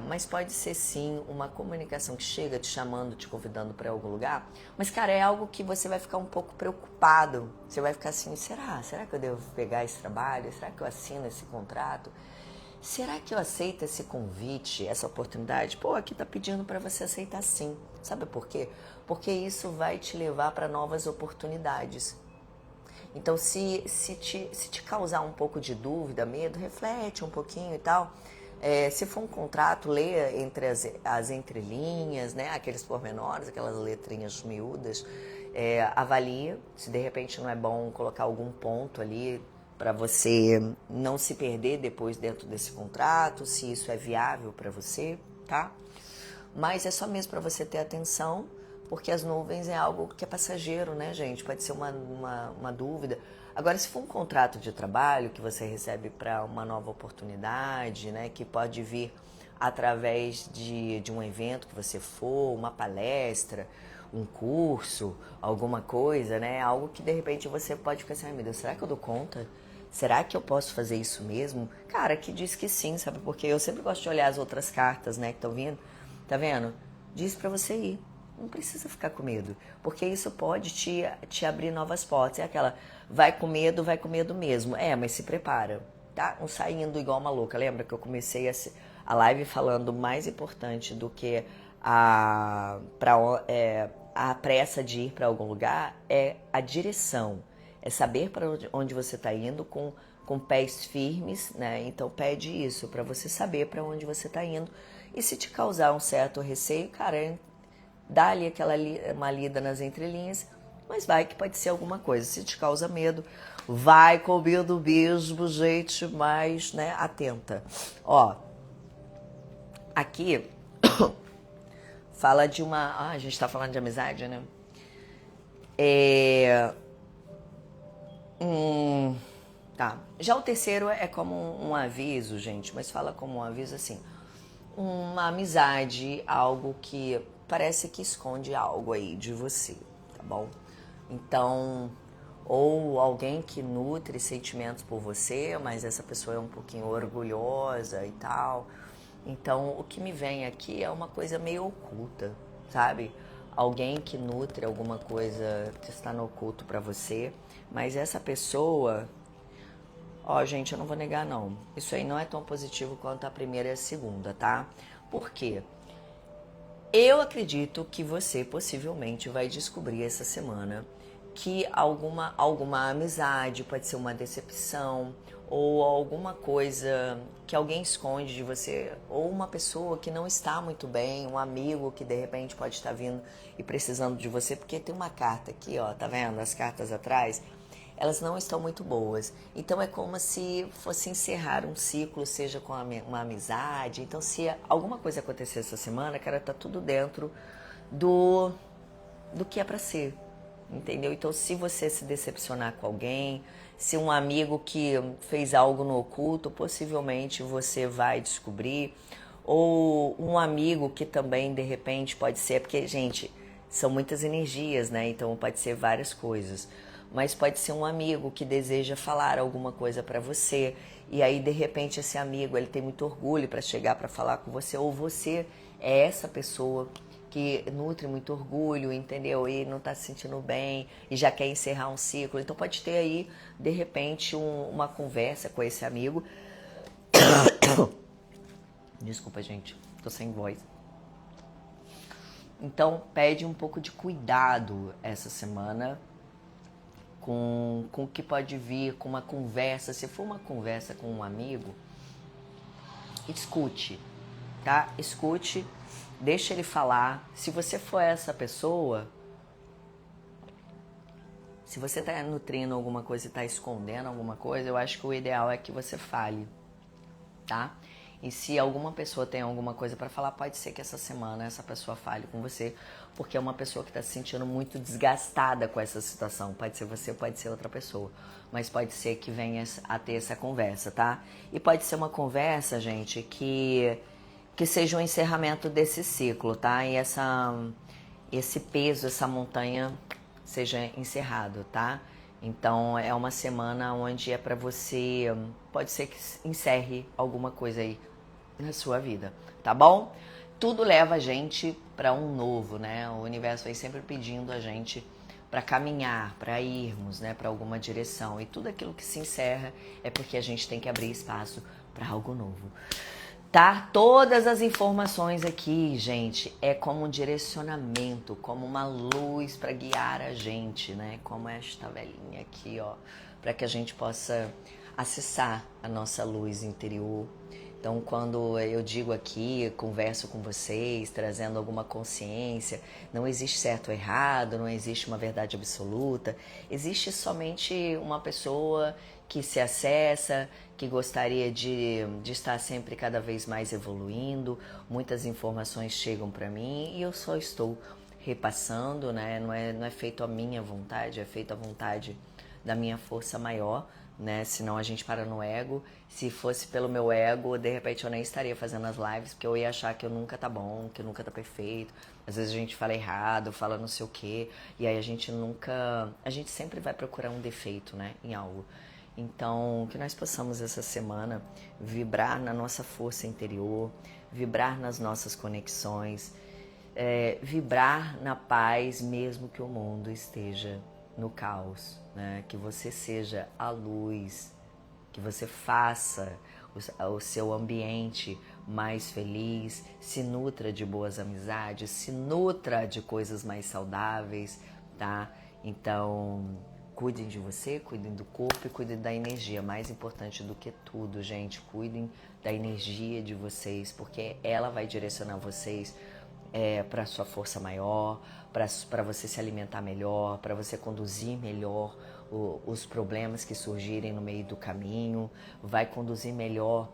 Mas pode ser sim uma comunicação que chega te chamando, te convidando para algum lugar. Mas, cara, é algo que você vai ficar um pouco preocupado. Você vai ficar assim, será que eu devo pegar esse trabalho? Será que eu assino esse contrato? Será que eu aceito esse convite, essa oportunidade? Pô, aqui tá pedindo para você aceitar sim. Sabe por quê? Porque isso vai te levar para novas oportunidades. Então, se te causar um pouco de dúvida, medo, reflete um pouquinho e tal. Se for um contrato, leia entre as entrelinhas, né? Aqueles pormenores, aquelas letrinhas miúdas. Avalie se de repente não é bom colocar algum ponto ali para você não se perder depois dentro desse contrato, se isso é viável para você, tá? Mas é só mesmo para você ter atenção, porque as nuvens é algo que é passageiro, né, gente? Pode ser uma dúvida. Agora, se for um contrato de trabalho que você recebe para uma nova oportunidade, né, que pode vir através de um evento que você for, uma palestra, um curso, alguma coisa, né? Algo que de repente você pode ficar assim, ai meu Deus, será que eu dou conta? Será que eu posso fazer isso mesmo? Cara, que diz que sim, sabe? Porque eu sempre gosto de olhar as outras cartas, né, que estão vindo. Tá vendo? Diz pra você ir. Não precisa ficar com medo, porque isso pode te abrir novas portas. É aquela, vai com medo mesmo. Mas se prepara, tá? Não saindo igual uma louca. Lembra que eu comecei a live falando mais importante do que a pressa de ir para algum lugar é a direção. É saber para onde você está indo com com pés firmes, né? Então pede isso para você saber para onde você está indo. E se te causar um certo receio, cara, dá ali uma lida nas entrelinhas, mas vai que pode ser alguma coisa. Se te causa medo, vai com medo mesmo, gente, mas, né, atenta. Ó, aqui fala de uma... Ah, a gente tá falando de amizade, né? Tá. Já o terceiro é como um aviso, gente, mas fala como um aviso assim. Uma amizade, algo que parece que esconde algo aí de você, tá bom? Então, ou alguém que nutre sentimentos por você, mas essa pessoa é um pouquinho orgulhosa e tal. Então, o que me vem aqui é uma coisa meio oculta, sabe? Alguém que nutre alguma coisa que está no oculto pra você, mas essa pessoa... Ó, gente, eu não vou negar, não. Isso aí não é tão positivo quanto a primeira e a segunda, tá? Por quê? Eu acredito que você possivelmente vai descobrir essa semana que alguma amizade, pode ser uma decepção, ou alguma coisa que alguém esconde de você, ou uma pessoa que não está muito bem, um amigo que de repente pode estar vindo e precisando de você, porque tem uma carta aqui, ó, tá vendo? As cartas atrás, elas não estão muito boas. Então é como se fosse encerrar um ciclo, seja com uma amizade. Então se alguma coisa acontecer essa semana, cara, tá tudo dentro do que é pra ser, entendeu? Então se você se decepcionar com alguém, se um amigo que fez algo no oculto, possivelmente você vai descobrir. Ou um amigo que também de repente pode ser, porque, gente, são muitas energias, né? Então pode ser várias coisas. Mas pode ser um amigo que deseja falar alguma coisa para você e aí de repente esse amigo ele tem muito orgulho para chegar para falar com você, ou você é essa pessoa que nutre muito orgulho, entendeu? E não tá se sentindo bem e já quer encerrar um ciclo. Então pode ter aí de repente uma conversa com esse amigo. Desculpa, gente, tô sem voz. Então pede um pouco de cuidado essa semana com o que pode vir, com uma conversa. Se for uma conversa com um amigo, escute, tá? Escute, deixa ele falar. Se você for essa pessoa, se você tá nutrindo alguma coisa e tá escondendo alguma coisa, eu acho que o ideal é que você fale, tá? E se alguma pessoa tem alguma coisa para falar, pode ser que essa semana essa pessoa fale com você, porque é uma pessoa que está se sentindo muito desgastada com essa situação. Pode ser você, pode ser outra pessoa, mas pode ser que venha a ter essa conversa, tá? E pode ser uma conversa, gente, que seja um encerramento desse ciclo, tá? E esse peso, essa montanha seja encerrado, tá? Então é uma semana onde é para você, pode ser que encerre alguma coisa aí na sua vida, tá bom? Tudo leva a gente para um novo, né? O universo vai sempre pedindo a gente para caminhar, para irmos, né, para alguma direção. E tudo aquilo que se encerra é porque a gente tem que abrir espaço para algo novo. Tá? Todas as informações aqui, gente, é como um direcionamento, como uma luz para guiar a gente, né? Como esta velhinha aqui, ó, para que a gente possa acessar a nossa luz interior. Então, quando eu digo aqui, converso com vocês, trazendo alguma consciência, não existe certo ou errado, não existe uma verdade absoluta, existe somente uma pessoa que se acessa, que gostaria de estar sempre cada vez mais evoluindo. Muitas informações chegam para mim e eu só estou repassando, né? Não é feito a minha vontade, é feito a vontade da minha força maior, né? Senão a gente para no ego. Se fosse pelo meu ego, de repente eu nem estaria fazendo as lives, porque eu ia achar que eu nunca tá bom, que eu nunca tá perfeito. Às vezes a gente fala errado, fala não sei o quê, e aí a gente sempre vai procurar um defeito, né, em algo. Então, que nós possamos essa semana vibrar na nossa força interior, vibrar nas nossas conexões, vibrar na paz, mesmo que o mundo esteja no caos, né? Que você seja a luz, que você faça o seu ambiente mais feliz, se nutra de boas amizades, se nutra de coisas mais saudáveis, tá? Então, Cuidem de você, cuidem do corpo e cuidem da energia. Mais importante do que tudo, gente, cuidem da energia de vocês, porque ela vai direcionar vocês para sua força maior, para você se alimentar melhor, para você conduzir melhor os problemas que surgirem no meio do caminho, vai conduzir melhor,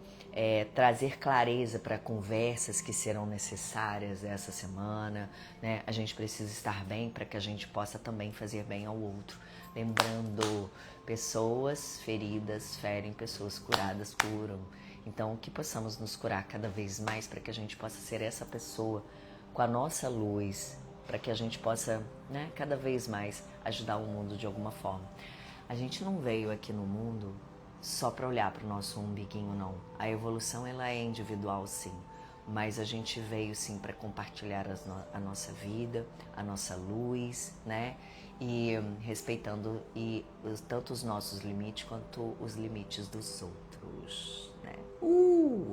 trazer clareza para conversas que serão necessárias essa semana, né? A gente precisa estar bem para que a gente possa também fazer bem ao outro. Lembrando, pessoas feridas ferem, pessoas curadas curam. Então, que possamos nos curar cada vez mais para que a gente possa ser essa pessoa com a nossa luz, para que a gente possa, né, cada vez mais ajudar o mundo de alguma forma. A gente não veio aqui no mundo só para olhar para o nosso umbiguinho, não. A evolução, ela é individual, sim, mas a gente veio, sim, para compartilhar a nossa vida, a nossa luz, né, e respeitando tanto os nossos limites quanto os limites dos outros, né.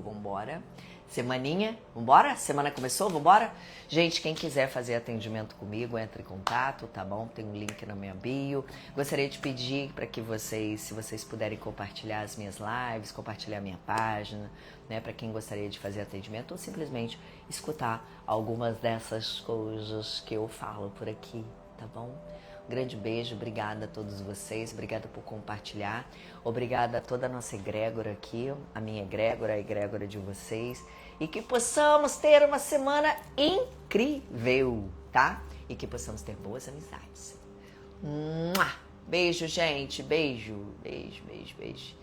Vambora! Semaninha, vambora? Semana começou, vambora? Gente, quem quiser fazer atendimento comigo, entre em contato, tá bom? Tem um link na minha bio. Gostaria de pedir para que vocês, se vocês puderem compartilhar as minhas lives, compartilhar a minha página, né? Para quem gostaria de fazer atendimento ou simplesmente escutar algumas dessas coisas que eu falo por aqui, tá bom? Um grande beijo, obrigada a todos vocês, obrigada por compartilhar, obrigada a toda a nossa egrégora aqui, a minha egrégora, a egrégora de vocês, e que possamos ter uma semana incrível, tá? E que possamos ter boas amizades. Beijo, gente, beijo, beijo, beijo, beijo.